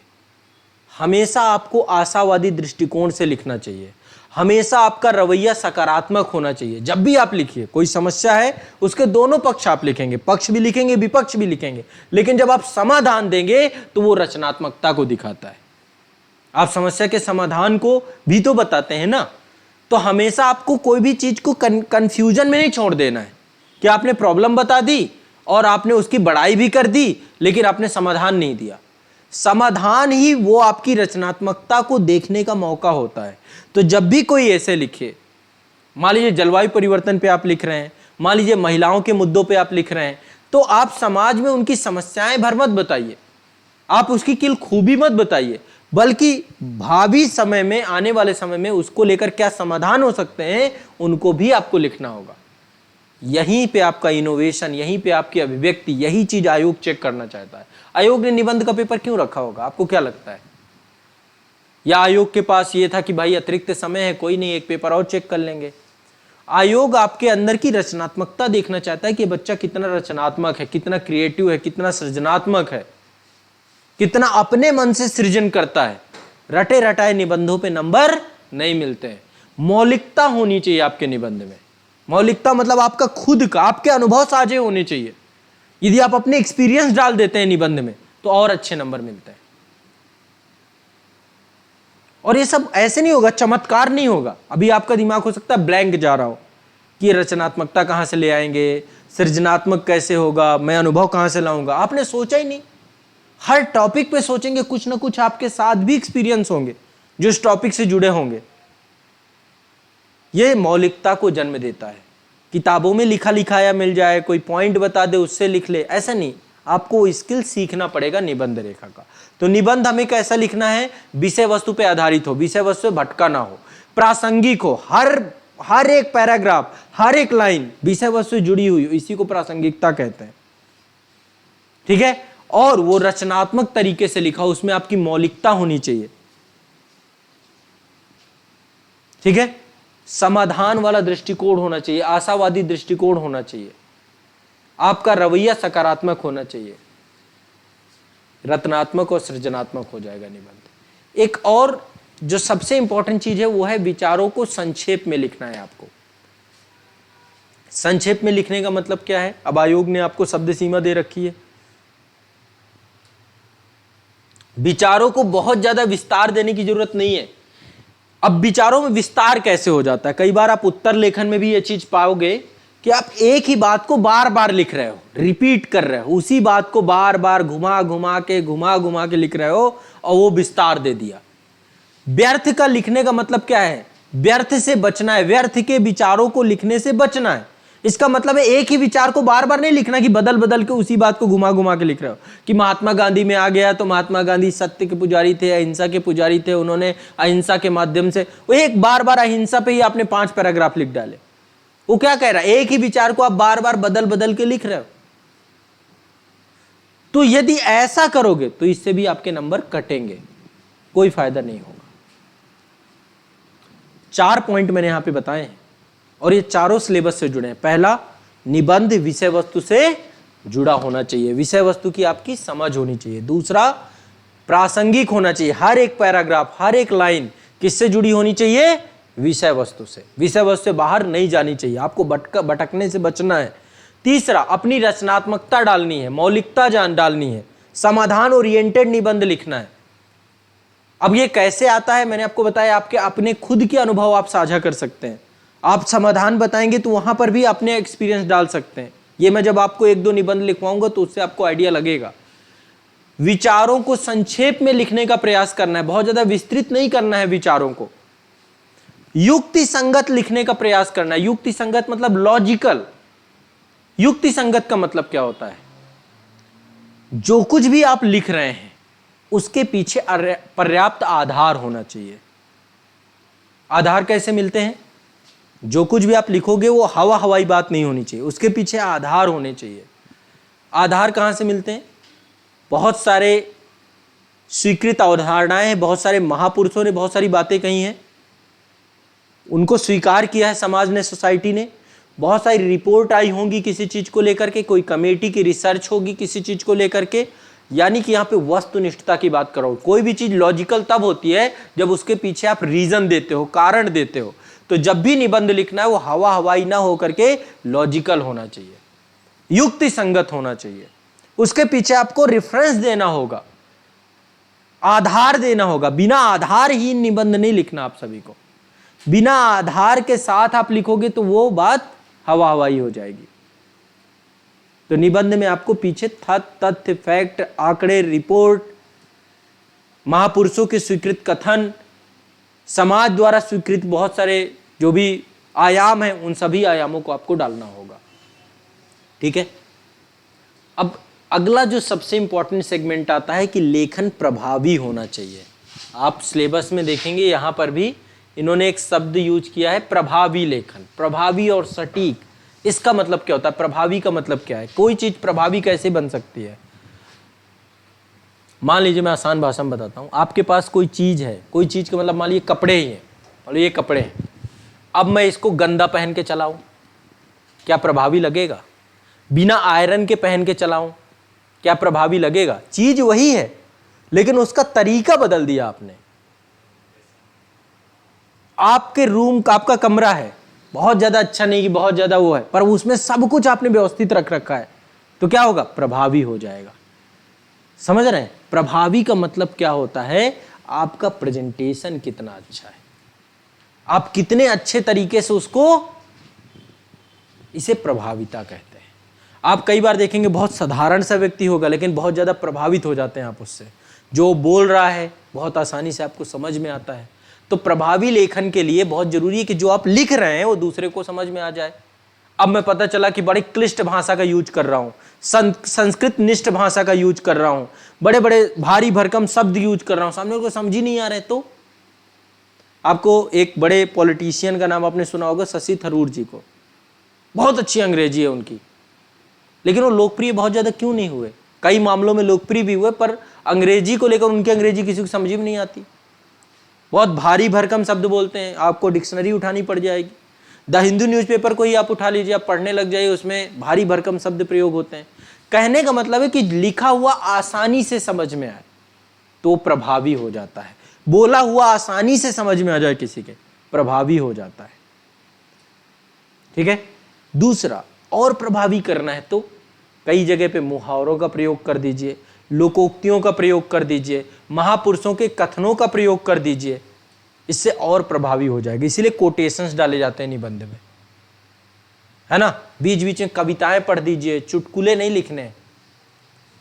हमेशा आपको आशावादी दृष्टिकोण से लिखना चाहिए, हमेशा आपका रवैया सकारात्मक होना चाहिए। जब भी आप लिखिए, कोई समस्या है, उसके दोनों पक्ष आप लिखेंगे, पक्ष भी लिखेंगे, विपक्ष भी लिखेंगे, लेकिन जब आप समाधान देंगे तो वो रचनात्मकता को दिखाता है। आप समस्या के समाधान को भी तो बताते हैं ना। तो हमेशा आपको कोई भी चीज को कंफ्यूजन में नहीं छोड़ देना है कि आपने प्रॉब्लम बता दी और आपने उसकी बड़ाई भी कर दी, लेकिन आपने समाधान नहीं दिया। समाधान ही वो आपकी रचनात्मकता को देखने का मौका होता है। तो जब भी कोई ऐसे लिखे, मान लीजिए जलवायु परिवर्तन पे आप लिख रहे हैं, मान लीजिए महिलाओं के मुद्दों पे आप लिख रहे हैं, तो आप समाज में उनकी समस्याएं भर मत बताइए, आप उसकी किल खूबी मत बताइए, बल्कि भावी समय में, आने वाले समय में उसको लेकर क्या समाधान हो सकते हैं, उनको भी आपको लिखना होगा। यहीं पे आपका इनोवेशन, यहीं पे आपकी अभिव्यक्ति, यही चीज आयोग चेक करना चाहता है। आयोग ने निबंध का पेपर क्यों रखा होगा, आपको क्या लगता है? या आयोग के पास ये था कि भाई अतिरिक्त समय है, कोई नहीं, एक पेपर और चेक कर लेंगे? आयोग आपके अंदर की रचनात्मकता देखना चाहता है कि बच्चा कितना रचनात्मक है, कितना क्रिएटिव है, कितना सृजनात्मक है, कितना अपने मन से सृजन करता है। रटे रटाए निबंधों पे नंबर नहीं मिलते हैं। मौलिकता होनी चाहिए आपके निबंध में। मौलिकता मतलब आपका खुद का, आपके अनुभव साझे होने चाहिए। यदि आप अपने एक्सपीरियंस डाल देते हैं निबंध में तो और अच्छे नंबर मिलते हैं। और ये सब ऐसे नहीं होगा, चमत्कार नहीं होगा। अभी आपका दिमाग हो सकता है ब्लैंक जा रहा हो कि रचनात्मकता कहां से ले आएंगे, सृजनात्मक कैसे होगा, मैं अनुभव कहां से लाऊंगा। आपने सोचा ही नहीं। हर टॉपिक पे सोचेंगे, कुछ ना कुछ आपके साथ भी एक्सपीरियंस होंगे जो इस टॉपिक से जुड़े होंगे। ये मौलिकता को जन्म देता है। किताबों में लिखा लिखाया मिल जाए, कोई पॉइंट बता दे उससे लिख ले, ऐसा नहीं, आपको स्किल सीखना पड़ेगा निबंध रेखा का। तो निबंध हमें कैसा लिखना है, विषय वस्तु पे आधारित हो, विषय वस्तु से भटका ना हो, प्रासंगिक हो, हर एक पैराग्राफ, हर एक लाइन विषय वस्तु से जुड़ी हुई हो, इसी को प्रासंगिकता कहते हैं। ठीक है, और वो रचनात्मक तरीके से लिखा, उसमें आपकी मौलिकता होनी चाहिए। ठीक है, समाधान वाला दृष्टिकोण होना चाहिए, आशावादी दृष्टिकोण होना चाहिए, आपका रवैया सकारात्मक होना चाहिए, रत्नात्मक और सृजनात्मक हो जाएगा निबंध। एक और जो सबसे इंपॉर्टेंट चीज है वो है विचारों को संक्षेप में लिखना है आपको। संक्षेप में लिखने का मतलब क्या है, अब आयोग ने आपको शब्द सीमा दे रखी है। विचारों को बहुत ज्यादा विस्तार देने की जरूरत नहीं है। अब विचारों में विस्तार कैसे हो जाता है, कई बार आप उत्तर लेखन में भी ये चीज पाओगे कि आप एक ही बात को बार बार लिख रहे हो, रिपीट कर रहे हो, उसी बात को बार बार घुमा घुमा के लिख रहे हो और वो विस्तार दे दिया। व्यर्थ का लिखने का मतलब क्या है, व्यर्थ से बचना है, व्यर्थ के विचारों को लिखने से बचना है। इसका मतलब है एक ही विचार को बार बार नहीं लिखना कि बदल बदल के उसी बात को घुमा घुमा के लिख रहे हो कि महात्मा गांधी में आ गया तो महात्मा गांधी सत्य के पुजारी थे, अहिंसा के पुजारी थे, उन्होंने अहिंसा के माध्यम से, वो एक बार बार अहिंसा पे ही आपने 5 पैराग्राफ लिख डाले। वो क्या कह रहा है, एक ही विचार को आप बार बार बदल बदल के लिख रहे हो। तो यदि ऐसा करोगे तो इससे भी आपके नंबर कटेंगे, कोई फायदा नहीं होगा। 4 पॉइंट मैंने यहां पे बताए हैं और ये चारों सिलेबस से जुड़े हैं। पहला, निबंध विषय वस्तु से जुड़ा होना चाहिए, विषय वस्तु की आपकी समझ होनी चाहिए। दूसरा, प्रासंगिक होना चाहिए, हर एक पैराग्राफ, हर एक लाइन किससे जुड़ी होनी चाहिए, विषय वस्तु से, विषय वस्तु से बाहर नहीं जानी चाहिए, आपको भटकने से बचना है। तीसरा, अपनी रचनात्मकता डालनी है, मौलिकता डालनी है, समाधान ओरिएंटेड निबंध लिखना है। अब ये कैसे आता है, मैंने आपको बताया, आपके अपने खुद के अनुभव आप साझा कर सकते हैं। आप समाधान बताएंगे तो वहां पर भी अपने एक्सपीरियंस डाल सकते हैं। ये मैं जब आपको 1-2 निबंध लिखवाऊंगा तो उससे आपको आइडिया लगेगा। विचारों को संक्षेप में लिखने का प्रयास करना है, बहुत ज्यादा विस्तृत नहीं करना है विचारों को। युक्ति संगत लिखने का प्रयास करना है। युक्ति संगत मतलब लॉजिकल। युक्ति संगत का मतलब क्या होता है, जो कुछ भी आप लिख रहे हैं उसके पीछे पर्याप्त आधार होना चाहिए। आधार कैसे मिलते हैं, जो कुछ भी आप लिखोगे वो हवाई बात नहीं होनी चाहिए, उसके पीछे आधार होने चाहिए। आधार कहां से मिलते हैं, बहुत सारे स्वीकृत अवधारणाएं हैं, बहुत सारे महापुरुषों ने बहुत सारी बातें कही हैं, उनको स्वीकार किया है समाज ने, सोसाइटी ने। बहुत सारी रिपोर्ट आई होंगी किसी चीज को लेकर के, कोई कमेटी की रिसर्च होगी किसी चीज को लेकर के, यानी कि यहाँ पे वस्तुनिष्ठता की बात करो। कोई भी चीज लॉजिकल तब होती है जब उसके पीछे आप रीजन देते हो, कारण देते हो। तो जब भी निबंध लिखना है वो हवाई ना हो करके लॉजिकल होना चाहिए, युक्ति संगत होना चाहिए। उसके पीछे आपको रेफरेंस देना होगा, आधार देना होगा। बिना आधारहीन निबंध नहीं लिखना आप सभी को। बिना आधार के साथ आप लिखोगे तो वो बात हवाई हो जाएगी। तो निबंध में आपको पीछे तथ्य, फैक्ट, आंकड़े, रिपोर्ट, महापुरुषों के स्वीकृत कथन, समाज द्वारा स्वीकृत बहुत सारे जो भी आयाम हैं, उन सभी आयामों को आपको डालना होगा। ठीक है, अब अगला जो सबसे इंपॉर्टेंट सेगमेंट आता है कि लेखन प्रभावी होना चाहिए। आप सिलेबस में देखेंगे यहां पर भी इन्होंने एक शब्द यूज किया है, प्रभावी लेखन। प्रभावी और सटीक, इसका मतलब क्या होता है, प्रभावी का मतलब क्या है, कोई चीज प्रभावी कैसे बन सकती है। मान लीजिए मैं आसान भाषा में बताता हूं, आपके पास कोई चीज है, कोई चीज का मतलब मान लीजिए कपड़े ही हैं, और ये कपड़े हैं, अब मैं इसको गंदा पहन के चलाऊं, क्या प्रभावी लगेगा। बिना आयरन के पहन के चलाऊं, क्या प्रभावी लगेगा। चीज वही है लेकिन उसका तरीका बदल दिया आपने। आपके रूम का, आपका कमरा है, बहुत ज्यादा अच्छा नहीं कि बहुत ज्यादा वो है, पर उसमें सब कुछ आपने व्यवस्थित रख रखा है, तो क्या होगा, प्रभावी हो जाएगा। समझ रहे हैं, प्रभावी का मतलब क्या होता है, आपका प्रेजेंटेशन कितना अच्छा है, आप कितने अच्छे तरीके से उसको, इसे प्रभाविता कहते हैं। आप कई बार देखेंगे बहुत साधारण सा व्यक्ति होगा लेकिन बहुत ज्यादा प्रभावित हो जाते हैं आप उससे। जो बोल रहा है बहुत आसानी से आपको समझ में आता है। तो प्रभावी लेखन के लिए बहुत जरूरी है कि जो आप लिख रहे हैं वो दूसरे को समझ में आ जाए। अब मैं पता चला कि बड़ी क्लिष्ट भाषा का यूज कर रहा हूं, संस्कृत निष्ठ भाषा का यूज कर रहा हूं, बड़े बड़े भारी भरकम शब्द यूज कर रहा हूं, सामने को समझ ही नहीं आ रहे। तो आपको एक बड़े पॉलिटिशियन का नाम आपने सुना होगा, शशि थरूर जी को, बहुत अच्छी अंग्रेजी है उनकी, लेकिन वो लोकप्रिय बहुत ज्यादा क्यों नहीं हुए? कई मामलों में लोकप्रिय भी हुए, पर अंग्रेजी को लेकर उनकी अंग्रेजी किसी को समझ में नहीं आती, बहुत भारी भरकम शब्द बोलते हैं, आपको डिक्शनरी उठानी पड़ जाएगी। द हिंदू न्यूज़पेपर को ही आप उठा लीजिए, आप पढ़ने लग जाइए, उसमें भारी भरकम शब्द प्रयोग होते हैं। कहने का मतलब है कि लिखा हुआ आसानी से समझ में आए तो प्रभावी हो जाता है, बोला हुआ आसानी से समझ में आ जाए किसी के, प्रभावी हो जाता है। ठीक है। दूसरा, और प्रभावी करना है तो कई जगह पे मुहावरों का प्रयोग कर दीजिए, लोकोक्तियों का प्रयोग कर दीजिए, महापुरुषों के कथनों का प्रयोग कर दीजिए, इससे और प्रभावी हो जाएगा। इसीलिए कोटेशंस डाले जाते हैं निबंध में, है ना। बीच बीच में कविताएं पढ़ दीजिए, चुटकुले नहीं लिखने,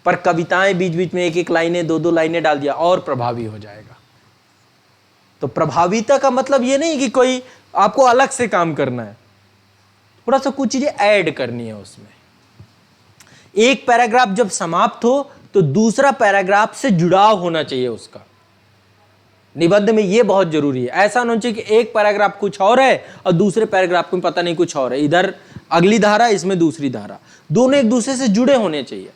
पर कविताएं बीच बीच में एक एक लाइनें, दो दो लाइनें डाल दिया, और प्रभावी हो जाएगा। तो प्रभाविता का मतलब ये नहीं कि कोई आपको अलग से काम करना है, थोड़ा सा कुछ चीजें ऐड करनी है उसमें। एक पैराग्राफ जब समाप्त हो तो दूसरा पैराग्राफ से जुड़ाव होना चाहिए उसका। निबंध में यह बहुत जरूरी है। ऐसा होना चाहिए कि एक पैराग्राफ कुछ और है और दूसरे पैराग्राफ में पता नहीं कुछ और है, इधर अगली धारा, इसमें दूसरी धारा, दोनों एक दूसरे से जुड़े होने चाहिए,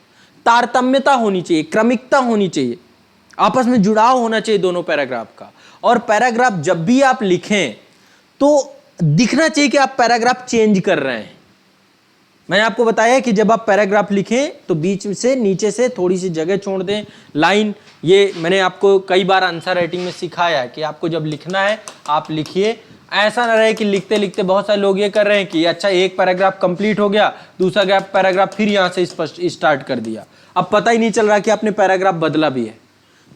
तारतम्यता होनी चाहिए, क्रमिकता होनी चाहिए, आपस में जुड़ाव होना चाहिए दोनों पैराग्राफ का। और पैराग्राफ जब भी आप लिखें तो दिखना चाहिए कि आप पैराग्राफ चेंज कर रहे हैं। मैंने आपको बताया कि जब आप पैराग्राफ लिखें तो बीच से, नीचे से थोड़ी सी जगह छोड़ दें, लाइन, ये मैंने आपको कई बार आंसर राइटिंग में सिखाया है कि आपको जब लिखना है आप लिखिए। ऐसा ना रहे कि लिखते लिखते, बहुत सारे लोग ये कर रहे हैं कि अच्छा एक पैराग्राफ कंप्लीट हो गया, दूसरा पैराग्राफ फिर यहाँ से स्टार्ट कर दिया, अब पता ही नहीं चल रहा कि आपने पैराग्राफ बदला भी है।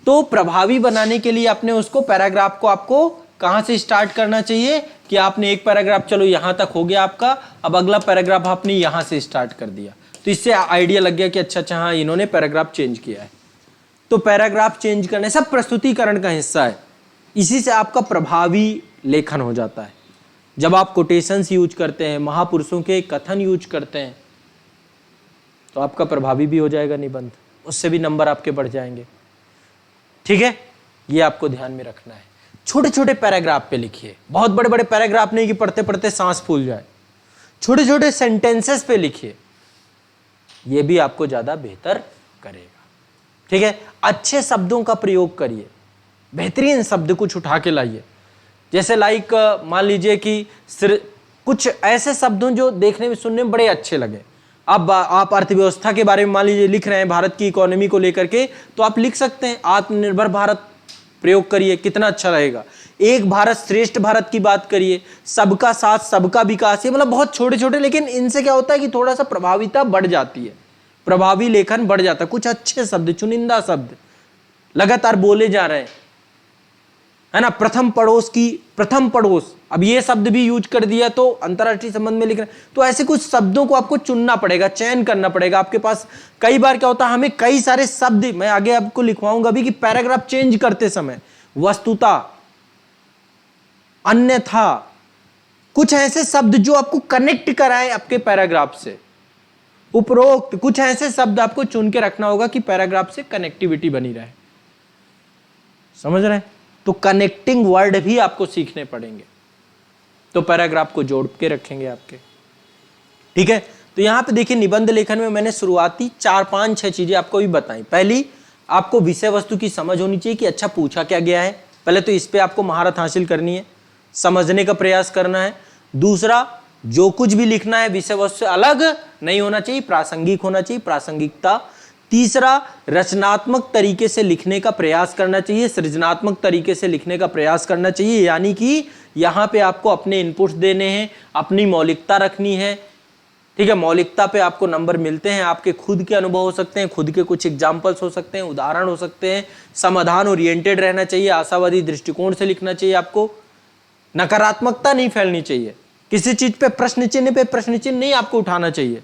तो प्रभावी बनाने के लिए अपने उसको पैराग्राफ को आपको कहां से स्टार्ट करना चाहिए कि आपने एक पैराग्राफ, चलो यहां तक हो गया आपका, अब अगला पैराग्राफ आपने यहां से स्टार्ट कर दिया, तो इससे आइडिया लग गया कि अच्छा हाँ इन्होंने पैराग्राफ चेंज किया है। तो पैराग्राफ चेंज करने सब प्रस्तुतिकरण का हिस्सा है, इसी से आपका प्रभावी लेखन हो जाता है। जब आप कोटेशंस यूज करते हैं, महापुरुषों के कथन यूज करते हैं, तो आपका प्रभावी भी हो जाएगा निबंध, उससे भी नंबर आपके बढ़ जाएंगे। ठीक है, ये आपको ध्यान में रखना है। छोटे छोटे पैराग्राफ पे लिखिए, बहुत बड़े बड़े पैराग्राफ नहीं कि पढ़ते पढ़ते सांस फूल जाए, छोटे छोटे सेंटेंसेस पे लिखिए, ये भी आपको ज्यादा बेहतर करेगा। ठीक है, अच्छे शब्दों का प्रयोग करिए, बेहतरीन शब्द कुछ उठा के लाइए। जैसे लाइक मान लीजिए कि कुछ ऐसे शब्दों जो देखने में, सुनने में बड़े अच्छे लगे। अब आप अर्थव्यवस्था के बारे में मान लीजिए लिख रहे हैं, भारत की इकोनॉमी को लेकर के, तो आप लिख सकते हैं आत्मनिर्भर भारत प्रयोग करिए, कितना अच्छा रहेगा। एक भारत श्रेष्ठ भारत की बात करिए, सबका साथ सबका विकास, ये मतलब बहुत छोटे छोटे, लेकिन इनसे क्या होता है कि थोड़ा सा प्रभाविता बढ़ जाती है, प्रभावी लेखन बढ़ जाता है। कुछ अच्छे शब्द, चुनिंदा शब्द लगातार बोले जा रहे हैं, है ना। प्रथम पड़ोस की, प्रथम पड़ोस, अब ये शब्द भी यूज कर दिया तो अंतरराष्ट्रीय संबंध में लिख रहे हैं, तो ऐसे कुछ शब्दों को आपको चुनना पड़ेगा, चयन करना पड़ेगा। आपके पास कई बार क्या होता है, हमें कई सारे शब्द, मैं आगे आपको लिखवाऊंगा भी कि पैराग्राफ चेंज करते समय वस्तुता, अन्यथा, कुछ ऐसे शब्द जो आपको कनेक्ट कराए आपके पैराग्राफ से, उपरोक्त कुछ ऐसे शब्द आपको चुन के रखना होगा कि पैराग्राफ से कनेक्टिविटी बनी रहे। समझ रहे हैं? तो कनेक्टिंग वर्ड भी आपको सीखने पड़ेंगे, तो पैराग्राफ को जोड़ के रखेंगे आपके। ठीक है, तो यहां पे देखिए निबंध लेखन में मैंने शुरुआती 4, 5, 6 चीजें आपको भी बताई। पहली, आपको विषय वस्तु की समझ होनी चाहिए कि अच्छा पूछा क्या गया है, पहले तो इस पे आपको महारत हासिल करनी है, समझने का प्रयास करना है। दूसरा, जो कुछ भी लिखना है विषय वस्तु से अलग नहीं होना चाहिए, प्रासंगिक होना चाहिए, प्रासंगिकता। तीसरा, रचनात्मक तरीके से लिखने का प्रयास करना चाहिए, सृजनात्मक तरीके से लिखने का प्रयास करना चाहिए, यानी कि यहां पे आपको अपने इनपुट्स देने हैं, अपनी मौलिकता रखनी है। ठीक है, मौलिकता पे आपको नंबर मिलते हैं, आपके खुद के अनुभव हो सकते हैं, खुद के कुछ एग्जाम्पल्स हो सकते हैं, उदाहरण हो सकते हैं। समाधान ओरिएंटेड रहना चाहिए, आशावादी दृष्टिकोण से लिखना चाहिए आपको, नकारात्मकता नहीं फैलनी चाहिए, किसी चीज पे प्रश्न चिन्ह नहीं आपको उठाना चाहिए,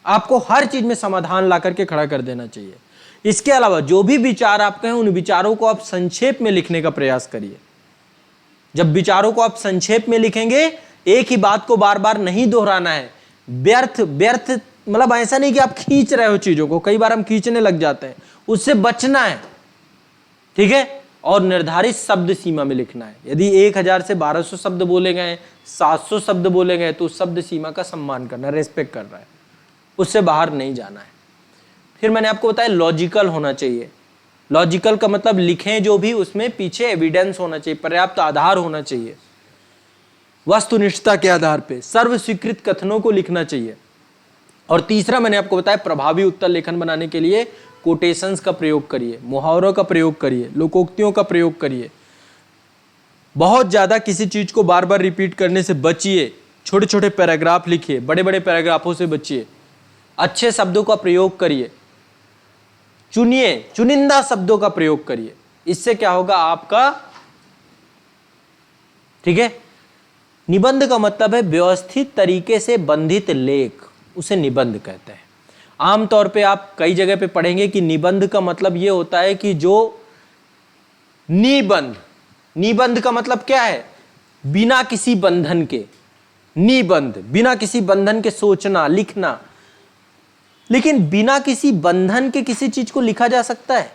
आपको हर चीज में समाधान ला करके खड़ा कर देना चाहिए। इसके अलावा जो भी विचार आपके हैं उन विचारों को आप संक्षेप में लिखने का प्रयास करिए। जब विचारों को आप संक्षेप में लिखेंगे, एक ही बात को बार बार नहीं दोहराना है, व्यर्थ व्यर्थ मतलब ऐसा नहीं कि आप खींच रहे हो चीजों को, कई बार हम खींचने लग जाते हैं, उससे बचना है, ठीक है। और निर्धारित शब्द सीमा में लिखना है। यदि 1000 से 1200 शब्द बोले गए, 700 शब्द बोले गए, तो उस शब्द सीमा का सम्मान करना, रेस्पेक्ट कर रहा है, उससे बाहर नहीं जाना है। फिर मैंने आपको बताया लॉजिकल होना चाहिए। लॉजिकल का मतलब लिखें जो भी, उसमें पीछे एविडेंस होना चाहिए, पर्याप्त आधार होना चाहिए, वस्तुनिष्ठता के आधार पे सर्व स्वीकृत कथनों को लिखना चाहिए। और तीसरा मैंने आपको बताया प्रभावी उत्तर लेखन बनाने के लिए कोटेशंस का प्रयोग करिए, मुहावरों का प्रयोग करिए, लोकोक्तियों का प्रयोग करिए। बहुत ज्यादा किसी चीज को बार बार रिपीट करने से बचिए। छोटे छोटे पैराग्राफ लिखिए, बड़े बड़े पैराग्राफों से बचिए। अच्छे शब्दों का प्रयोग करिए, चुनिए, चुनिंदा शब्दों का प्रयोग करिए। इससे क्या होगा आपका, ठीक है। निबंध का मतलब है व्यवस्थित तरीके से बंधित लेख, उसे निबंध कहते हैं। आमतौर पे आप कई जगह पे पढ़ेंगे कि निबंध का मतलब यह होता है कि जो निबंध, निबंध का मतलब क्या है, बिना किसी बंधन के, निबंध बिना किसी बंधन के सोचना, लिखना। लेकिन बिना किसी बंधन के किसी चीज को लिखा जा सकता है?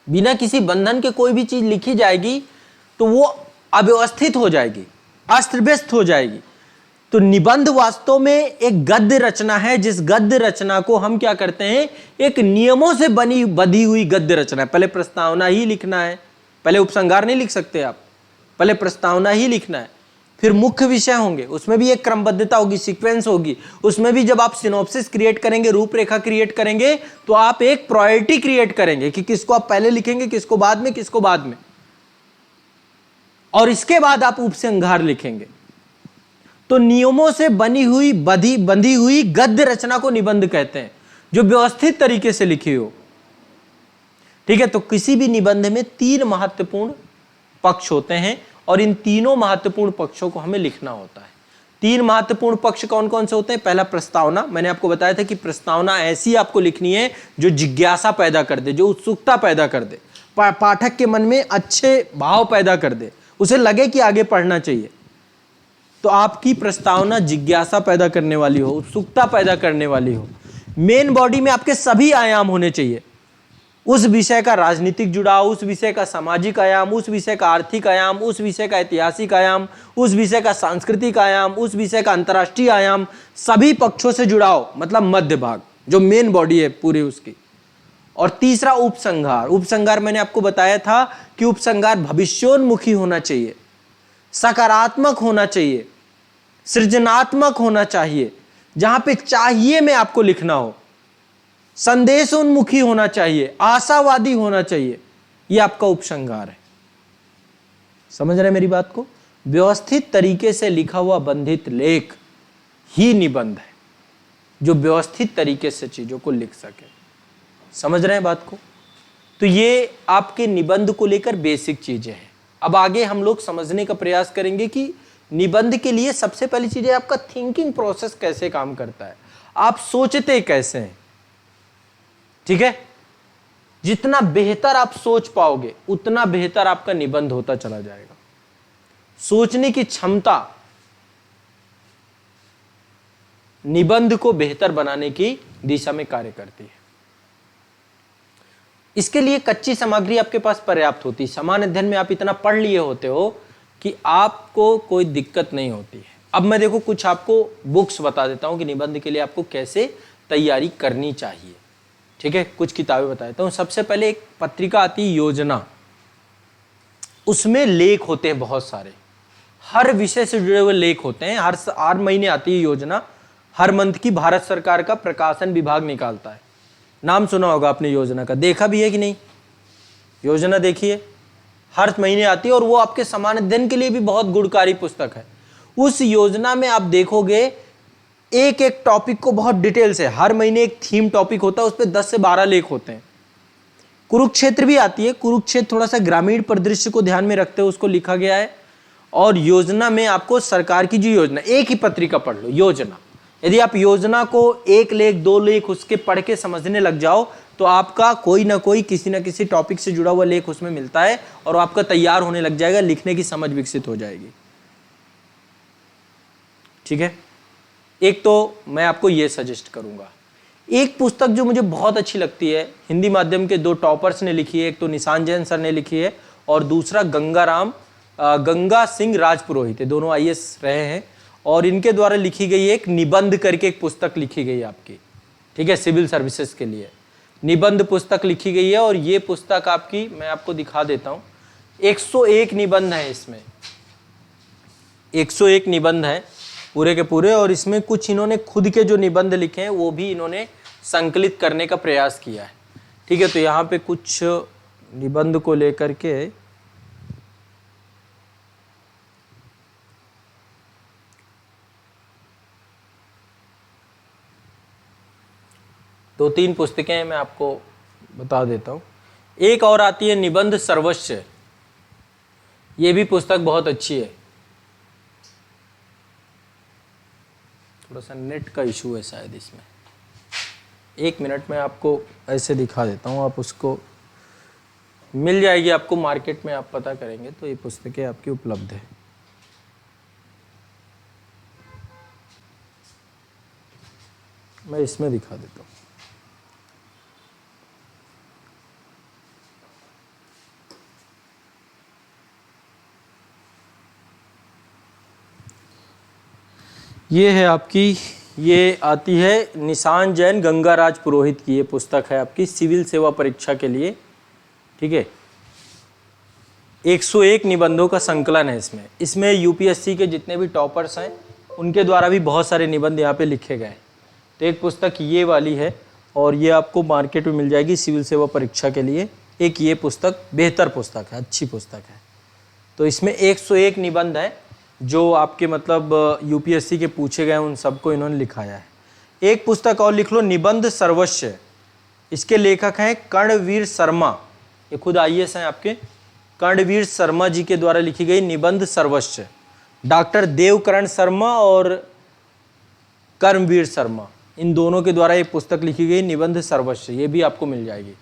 बिना किसी बंधन के कोई भी चीज लिखी जाएगी तो वो अव्यवस्थित हो जाएगी, अस्त व्यस्त हो जाएगी। तो निबंध वास्तव में एक गद्य रचना है, जिस गद्य रचना को हम क्या करते हैं, एक नियमों से बधी हुई गद्य रचना है। पहले प्रस्तावना ही लिखना है, पहले उपसंहार नहीं लिख सकते आप, पहले प्रस्तावना ही लिखना है, फिर मुख्य विषय होंगे, उसमें भी एक क्रमबद्धता होगी, सीक्वेंस होगी। उसमें भी जब आप सिनॉप्सिस क्रिएट करेंगे, रूपरेखा क्रिएट करेंगे, तो आप एक प्रायोरिटी क्रिएट करेंगे कि किसको आप पहले लिखेंगे, किसको बाद में, किसको बाद में, और इसके बाद आप उपसंहार लिखेंगे। तो नियमों से बनी हुई बंधी हुई गद्य रचना को निबंध कहते हैं, जो व्यवस्थित तरीके से लिखी हो, ठीक है। तो किसी भी निबंध में 3 महत्वपूर्ण पक्ष होते हैं और इन तीनों महत्वपूर्ण पक्षों को हमें लिखना होता है। 3 महत्वपूर्ण पक्ष कौन कौन से होते हैं? पहला प्रस्तावना, मैंने आपको बताया था कि प्रस्तावना ऐसी आपको लिखनी है जो जिज्ञासा पैदा कर दे, जो उत्सुकता पैदा कर दे, पाठक के मन में अच्छे भाव पैदा कर दे, उसे लगे कि आगे पढ़ना चाहिए। तो आपकी प्रस्तावना जिज्ञासा पैदा करने वाली हो, उत्सुकता पैदा करने वाली हो। मेन बॉडी में आपके सभी आयाम होने चाहिए, उस विषय का राजनीतिक जुड़ाव, उस विषय का सामाजिक आयाम, उस विषय का आर्थिक आयाम, उस विषय का ऐतिहासिक आयाम, उस विषय का सांस्कृतिक आयाम, उस विषय का अंतर्राष्ट्रीय आयाम, सभी पक्षों से जुड़ाव, मतलब मध्य भाग जो मेन बॉडी है पूरी उसकी। और तीसरा उपसंहार। उपसंहार मैंने आपको बताया था कि उपसंहार भविष्योन्मुखी होना चाहिए, सकारात्मक होना चाहिए, सृजनात्मक होना चाहिए, जहां पे चाहिए में आपको लिखना हो, संदेशोन्मुखी होना चाहिए, आशावादी होना चाहिए। यह आपका उपसंहार है। समझ रहे मेरी बात को? व्यवस्थित तरीके से लिखा हुआ बंधित लेख ही निबंध है, जो व्यवस्थित तरीके से चीजों को लिख सके। समझ रहे हैं बात को? तो ये आपके निबंध को लेकर बेसिक चीजें हैं। अब आगे हम लोग समझने का प्रयास करेंगे कि निबंध के लिए सबसे पहली चीज है आपका थिंकिंग प्रोसेस कैसे काम करता है, आप सोचते कैसे हैं, ठीक है। जितना बेहतर आप सोच पाओगे उतना बेहतर आपका निबंध होता चला जाएगा। सोचने की क्षमता निबंध को बेहतर बनाने की दिशा में कार्य करती है। इसके लिए कच्ची सामग्री आपके पास पर्याप्त होती है। समान अध्ययन में आप इतना पढ़ लिए होते हो कि आपको कोई दिक्कत नहीं होती है। अब मैं देखो कुछ आपको बुक्स बता देता हूं कि निबंध के लिए आपको कैसे तैयारी करनी चाहिए, ठीक है। कुछ किताबें बता देता हूं। सबसे पहले एक पत्रिका आती है योजना, उसमें लेख होते हैं बहुत सारे, हर विषय से जुड़े हुए लेख होते हैं। हर महीने आती है योजना, हर मंथ की भारत सरकार का प्रकाशन विभाग निकालता है। नाम सुना होगा आपने योजना का, देखा भी है कि नहीं? योजना देखिए, हर महीने आती है और वो आपके समान अध्ययन के लिए भी बहुत गुणकारी पुस्तक है। उस योजना में आप देखोगे एक एक टॉपिक को बहुत डिटेल से, हर महीने एक थीम टॉपिक होता है, उस पर 10 से 12 लेख होते हैं। कुरुक्षेत्र भी आती है, कुरुक्षेत्र थोड़ा सा ग्रामीण परिदृश्य को ध्यान में रखते हुए उसको लिखा गया है। और योजना में आपको सरकार की जो योजना, एक ही पत्रिका पढ़ लो योजना, यदि आप योजना को 1 लेख 2 लेख उसके पढ़ के समझने लग जाओ तो आपका कोई ना कोई किसी ना किसी टॉपिक से जुड़ा हुआ लेख उसमें मिलता है और आपका तैयार होने लग जाएगा, लिखने की समझ विकसित हो जाएगी। ठीक है, एक तो मैं आपको ये सजेस्ट करूंगा। एक पुस्तक जो मुझे बहुत अच्छी लगती है, हिंदी माध्यम के 2 टॉपर्स ने लिखी है, एक तो निशान जैन सर ने लिखी है और दूसरा गंगा सिंह राजपुरोहित है, दोनों IAS रहे हैं और इनके द्वारा लिखी गई एक निबंध करके एक पुस्तक लिखी गई है आपकी। ठीक है, सिविल सर्विसेज के लिए निबंध पुस्तक लिखी गई है और ये पुस्तक आपकी, मैं आपको दिखा देता हूँ, 101 निबंध है इसमें, 101 निबंध हैं पूरे के पूरे, और इसमें कुछ इन्होंने खुद के जो निबंध लिखे हैं वो भी इन्होंने संकलित करने का प्रयास किया है। ठीक है, तो यहाँ पे कुछ निबंध को लेकर के दो तीन पुस्तकें मैं आपको बता देता हूँ। एक और आती है निबंध सर्वस्व, ये भी पुस्तक बहुत अच्छी है। थोड़ा सा नेट का इशू है शायद इसमें, 1 मिनट में आपको ऐसे दिखा देता हूँ, आप उसको मिल जाएगी आपको मार्केट में, आप पता करेंगे तो ये पुस्तकें आपकी उपलब्ध है। मैं इसमें दिखा देता हूँ। ये है आपकी, ये आती है निशान जैन गंगाराज पुरोहित की, ये पुस्तक है आपकी सिविल सेवा परीक्षा के लिए। ठीक है, 101 निबंधों का संकलन है इसमें। इसमें यूपीएससी के जितने भी टॉपर्स हैं उनके द्वारा भी बहुत सारे निबंध यहाँ पे लिखे गए। तो एक पुस्तक ये वाली है और ये आपको मार्केट में मिल जाएगी सिविल सेवा परीक्षा के लिए। एक ये पुस्तक बेहतर पुस्तक है, अच्छी पुस्तक है। तो इसमें 101 निबंध है जो आपके मतलब यूपीएससी के पूछे गए उन सबको इन्होंने लिखाया है। एक पुस्तक और लिख लो, निबंध सर्वस्व, इसके लेखक हैं कर्णवीर शर्मा, ये खुद IAS हैं आपके, कर्णवीर शर्मा जी के द्वारा लिखी गई निबंध सर्वस्व। डॉक्टर देवकरण शर्मा और कर्मवीर शर्मा, इन दोनों के द्वारा एक पुस्तक लिखी गई निबंध सर्वस्व, ये भी आपको मिल जाएगी।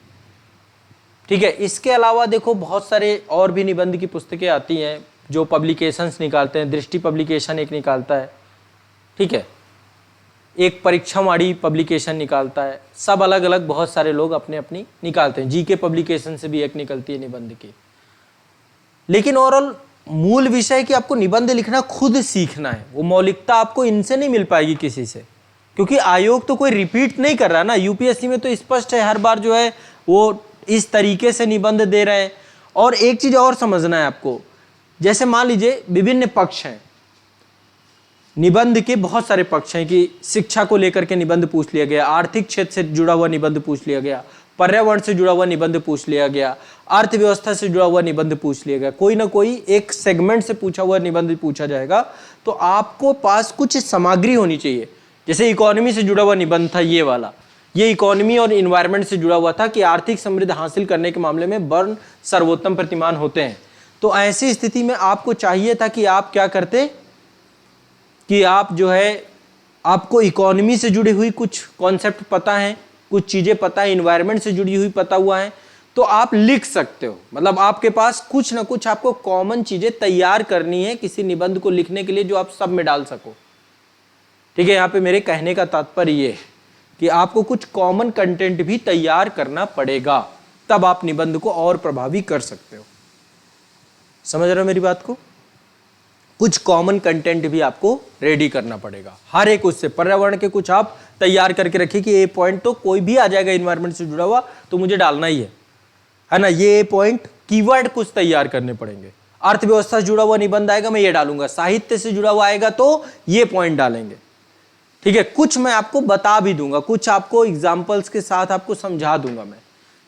ठीक है, इसके अलावा देखो बहुत सारे और भी निबंध की पुस्तकें आती हैं जो पब्लिकेशंस निकालते हैं। दृष्टि पब्लिकेशन एक निकालता है, ठीक है, एक परीक्षावाणी पब्लिकेशन निकालता है, सब अलग अलग बहुत सारे लोग अपने अपनी निकालते हैं। जीके पब्लिकेशन से भी एक निकलती है निबंध की। लेकिन ओवरऑल मूल विषय कि आपको निबंध लिखना खुद सीखना है, वो मौलिकता आपको इनसे नहीं मिल पाएगी किसी से, क्योंकि आयोग तो कोई रिपीट नहीं कर रहा ना। यूपीएससी में तो स्पष्ट है, हर बार जो है वो इस तरीके से निबंध दे रहे हैं। और एक चीज और समझना है आपको, जैसे मान लीजिए विभिन्न पक्ष हैं, निबंध के बहुत सारे पक्ष हैं कि शिक्षा को लेकर के निबंध पूछ लिया गया, आर्थिक क्षेत्र से जुड़ा हुआ निबंध पूछ लिया गया, पर्यावरण से जुड़ा हुआ निबंध पूछ लिया गया, अर्थव्यवस्था से जुड़ा हुआ निबंध पूछ लिया गया, कोई ना कोई एक सेगमेंट से पूछा हुआ निबंध पूछा जाएगा। तो आपको पास कुछ सामग्री होनी चाहिए। जैसे इकोनॉमी से जुड़ा हुआ निबंध था ये वाला, ये इकोनॉमी और इन्वायरमेंट से जुड़ा हुआ था कि आर्थिक समृद्धि हासिल करने के मामले में वर्ण सर्वोत्तम प्रतिमान होते हैं। तो ऐसी स्थिति में आपको चाहिए था कि आप क्या करते कि आप जो है आपको इकोनॉमी से जुड़ी हुई कुछ कॉन्सेप्ट पता है, कुछ चीजें पता है, इन्वायरमेंट से जुड़ी हुई पता हुआ है, तो आप लिख सकते हो। मतलब आपके पास कुछ ना कुछ आपको कॉमन चीजें तैयार करनी है किसी निबंध को लिखने के लिए जो आप सब में डाल सको। ठीक है, यहाँ पे मेरे कहने का तात्पर्य ये है कि आपको कुछ कॉमन कंटेंट भी तैयार करना पड़ेगा, तब आप निबंध को और प्रभावी कर सकते हो। समझ रहे हो मेरी बात को? कुछ कॉमन कंटेंट भी आपको रेडी करना पड़ेगा, हर एक उससे पर्यावरण के कुछ आप तैयार करके रखिए कि ये पॉइंट तो कोई भी आ जाएगा इन्वायरमेंट से जुड़ा हुआ तो मुझे डालना ही है ना। ये पॉइंट कीवर्ड कुछ तैयार करने पड़ेंगे। अर्थव्यवस्था से जुड़ा हुआ निबंध आएगा, मैं ये डालूंगा। साहित्य से जुड़ा हुआ आएगा तो ये पॉइंट डालेंगे। ठीक है, कुछ मैं आपको बता भी दूंगा, कुछ आपको एग्जाम्पल्स के साथ आपको समझा दूंगा मैं,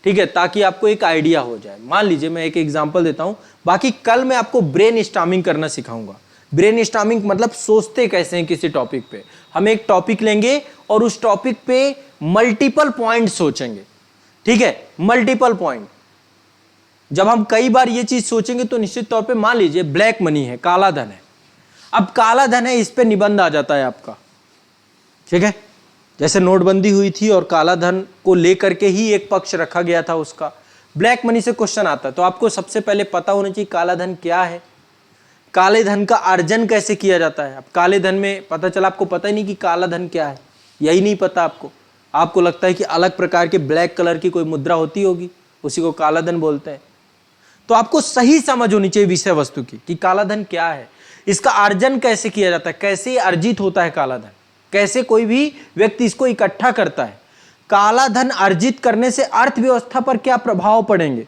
ठीक है, ताकि आपको एक आइडिया हो जाए। मान लीजिए मैं एक एग्जाम्पल देता हूं, बाकी कल मैं आपको ब्रेन स्टॉर्मिंग करना सिखाऊंगा। ब्रेन स्टॉर्मिंग मतलब सोचते कैसे हैं किसी टॉपिक पे। हम एक टॉपिक लेंगे और उस टॉपिक पे मल्टीपल पॉइंट सोचेंगे। ठीक है, मल्टीपल पॉइंट। जब हम कई बार ये चीज सोचेंगे तो निश्चित तौर पे मान लीजिए ब्लैक मनी है, काला धन है। अब काला धन है, इस पे निबंध आ जाता है आपका। ठीक है, जैसे नोटबंदी हुई थी और काला धन को लेकर के ही एक पक्ष रखा गया था उसका। ब्लैक मनी से क्वेश्चन आता है तो आपको सबसे पहले पता होना चाहिए काला धन क्या है, काले धन का अर्जन कैसे किया जाता है। अब काले धन में पता चला आपको पता ही नहीं कि काला धन क्या है, यही नहीं पता आपको लगता है कि अलग प्रकार के ब्लैक कलर की कोई मुद्रा होती होगी, उसी को काला धन बोलते हैं। तो आपको सही समझ होनी चाहिए विषय वस्तु की कि काला धन क्या है, इसका अर्जन कैसे किया जाता है, कैसे अर्जित होता है काला धन, कैसे कोई भी व्यक्ति इसको इकट्ठा करता है, काला धन अर्जित करने से अर्थव्यवस्था पर क्या प्रभाव पड़ेंगे,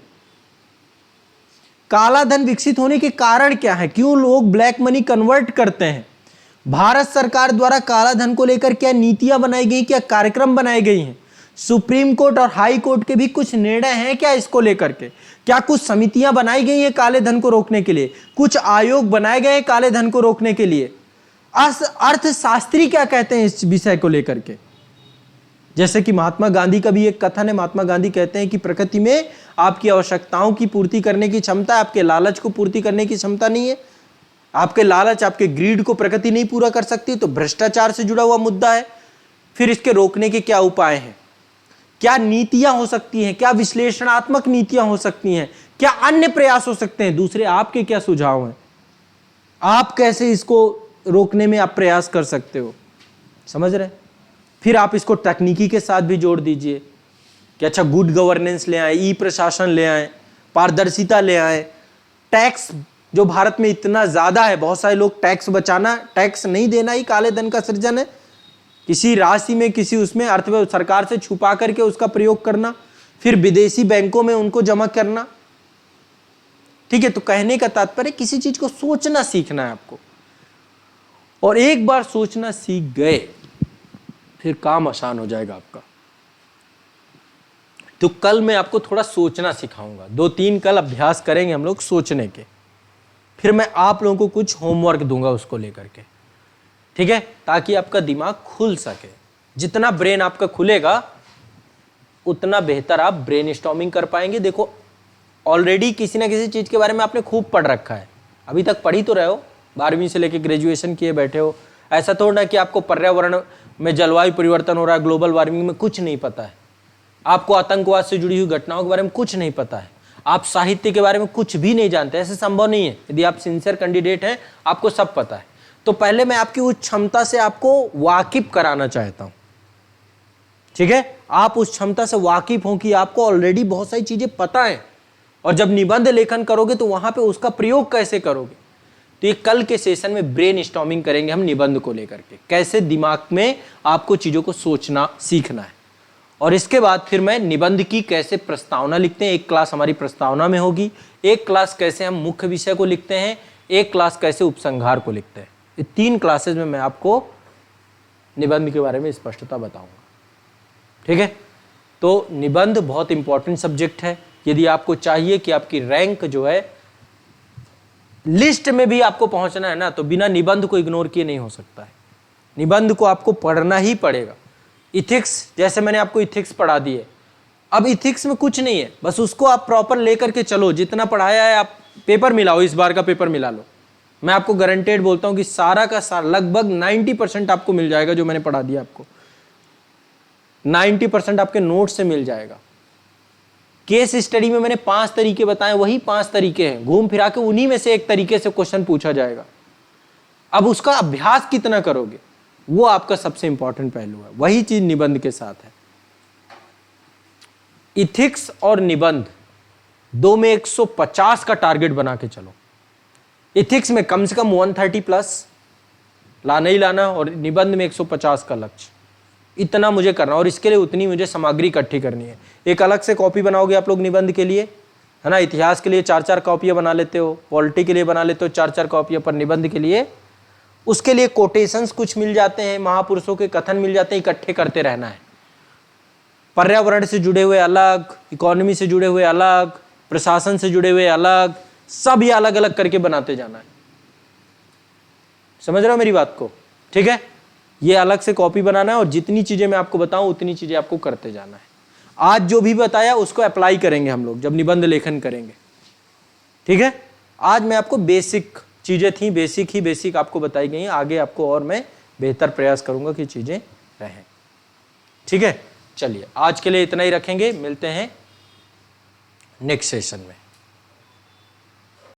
काला धन विकसित होने के कारण क्या है, क्यों लोग ब्लैक मनी कन्वर्ट करते हैं, भारत सरकार द्वारा काला धन को लेकर क्या नीतियां बनाई गई, क्या कार्यक्रम बनाए गई हैं, सुप्रीम कोर्ट और हाई कोर्ट के भी कुछ निर्णय हैं क्या इसको लेकर के, क्या कुछ समितियां बनाई गई हैं काले धन को रोकने के लिए, कुछ आयोग बनाए गए काले धन को रोकने के लिए, अर्थशास्त्री क्या कहते हैं इस विषय को लेकर के। जैसे कि महात्मा गांधी का भी एक कथन है, महात्मा गांधी कहते हैं कि प्रकृति में आपकी आवश्यकताओं की पूर्ति करने की क्षमता है, आपके लालच को पूर्ति करने की क्षमता नहीं है, आपके लालच आपके ग्रीड को प्रकृति नहीं पूरा कर सकती, तो भ्रष्टाचार से जुड़ा हुआ मुद्दा है। फिर इसके रोकने के क्या उपाय हैं, क्या नीतियां हो सकती हैं, क्या विश्लेषणात्मक नीतियां हो सकती हैं, क्या अन्य प्रयास हो सकते हैं, दूसरे आपके क्या सुझाव हैं, आप कैसे इसको रोकने में आप प्रयास कर सकते हो, समझ रहे हैं। फिर आप इसको तकनीकी के साथ भी जोड़ दीजिए कि अच्छा गुड गवर्नेंस ले आए, ई प्रशासन ले आए, पारदर्शिता ले आए, टैक्स जो भारत में इतना ज्यादा है, बहुत सारे लोग टैक्स बचाना, टैक्स नहीं देना ही काले धन का सृजन है, किसी राशि में किसी उसमें अर्थव्यवस्था सरकार से छुपा करके उसका प्रयोग करना, फिर विदेशी बैंकों में उनको जमा करना। ठीक है, तो कहने का तात्पर्य किसी चीज को सोचना सीखना है आपको, और एक बार सोचना सीख गए फिर काम आसान हो जाएगा आपका। तो कल मैं आपको थोड़ा सोचना सिखाऊंगा, 2-3 कल अभ्यास करेंगे हम लोग सोचने के, फिर मैं आप लोगों को कुछ होमवर्क दूंगा उसको लेकर के, ठीक है, ताकि आपका दिमाग खुल सके। जितना ब्रेन आपका खुलेगा उतना बेहतर आप ब्रेनस्टॉर्मिंग कर पाएंगे। देखो ऑलरेडी किसी ना किसी चीज के बारे में आपने खूब पढ़ रखा है, अभी तक पढ़ ही तो रहे हो, 12वीं से लेकर ग्रेजुएशन किए बैठे हो। ऐसा तो ना कि आपको पर्यावरण में जलवायु परिवर्तन हो रहा है, ग्लोबल वार्मिंग में कुछ नहीं पता है, आपको आतंकवाद से जुड़ी हुई घटनाओं के बारे में कुछ नहीं पता है, आप साहित्य के बारे में कुछ भी नहीं जानते, ऐसे संभव नहीं है। यदि आप सिंसियर कैंडिडेट हैं आपको सब पता है। तो पहले मैं आपकी उस क्षमता से आपको वाकिफ कराना चाहता हूं, ठीक है, आप उस क्षमता से वाकिफ हो कि आपको ऑलरेडी बहुत सारी चीजें पता है, और जब निबंध लेखन करोगे तो वहां पे उसका प्रयोग कैसे करोगे। तो ये कल के सेशन में ब्रेन स्टॉर्मिंग करेंगे हम निबंध को लेकर के, कैसे दिमाग में आपको चीजों को सोचना सीखना है। और इसके बाद फिर मैं निबंध की कैसे प्रस्तावना लिखते हैं, एक क्लास हमारी प्रस्तावना में होगी, एक क्लास कैसे हम मुख्य विषय को लिखते हैं, एक क्लास कैसे उपसंहार को लिखते हैं। ये 3 क्लासेज में मैं आपको निबंध के बारे में स्पष्टता बताऊंगा, ठीक है। तो निबंध बहुत इंपॉर्टेंट सब्जेक्ट है। यदि आपको चाहिए कि आपकी रैंक जो है लिस्ट में भी आपको पहुंचना है ना, तो बिना निबंध को इग्नोर किए नहीं हो सकता है, निबंध को आपको पढ़ना ही पड़ेगा। इथिक्स, जैसे मैंने आपको इथिक्स पढ़ा दिए, अब इथिक्स में कुछ नहीं है, बस उसको आप प्रॉपर लेकर के चलो, जितना पढ़ाया है आप पेपर मिलाओ, इस बार का पेपर मिला लो, मैं आपको गारंटेड बोलता हूं कि सारा का सारा लगभग 90% आपको मिल जाएगा। जो मैंने पढ़ा दिया आपको 90% आपके नोट से मिल जाएगा। केस स्टडी में मैंने 5 तरीके बताए, वही 5 तरीके हैं, घूम फिरा के उन्हीं में से एक तरीके से क्वेश्चन पूछा जाएगा। अब उसका अभ्यास कितना करोगे वो आपका सबसे इंपॉर्टेंट पहलू है, वही चीज निबंध के साथ है। इथिक्स और निबंध दो में 150 का टारगेट बना के चलो। इथिक्स में कम से कम 130 प्लस लाना ही लाना, और निबंध में 150 का लक्ष्य, इतना मुझे करना, और इसके लिए उतनी मुझे सामग्री इकट्ठी करनी है। एक अलग से कॉपी बनाओगे आप लोग निबंध के लिए, है ना, इतिहास के लिए 4-4 कॉपियां बना लेते हो, पॉलिटी के लिए बना लेते हो 4-4 कॉपियां, पर निबंध के लिए उसके लिए कोटेशंस कुछ मिल जाते हैं, महापुरुषों के कथन मिल जाते हैं, इकट्ठे करते रहना है। पर्यावरण से जुड़े हुए अलग, इकोनॉमी से जुड़े हुए अलग, प्रशासन से जुड़े हुए अलग, सब ये अलग अलग करके बनाते जाना है। समझ रहे हो मेरी बात को, ठीक है। ये अलग से कॉपी बनाना है, और जितनी चीजें मैं आपको बताऊं उतनी चीजें आपको करते जाना है। आज जो भी बताया उसको अप्लाई करेंगे हम लोग जब निबंध लेखन करेंगे, ठीक है। आज मैं आपको बेसिक चीजें थी, बेसिक आपको बताई गई हैं, आगे आपको और मैं बेहतर प्रयास करूंगा कि चीजें रहें। ठीक है, चलिए आज के लिए इतना ही रखेंगे, मिलते हैं नेक्स्ट सेशन में।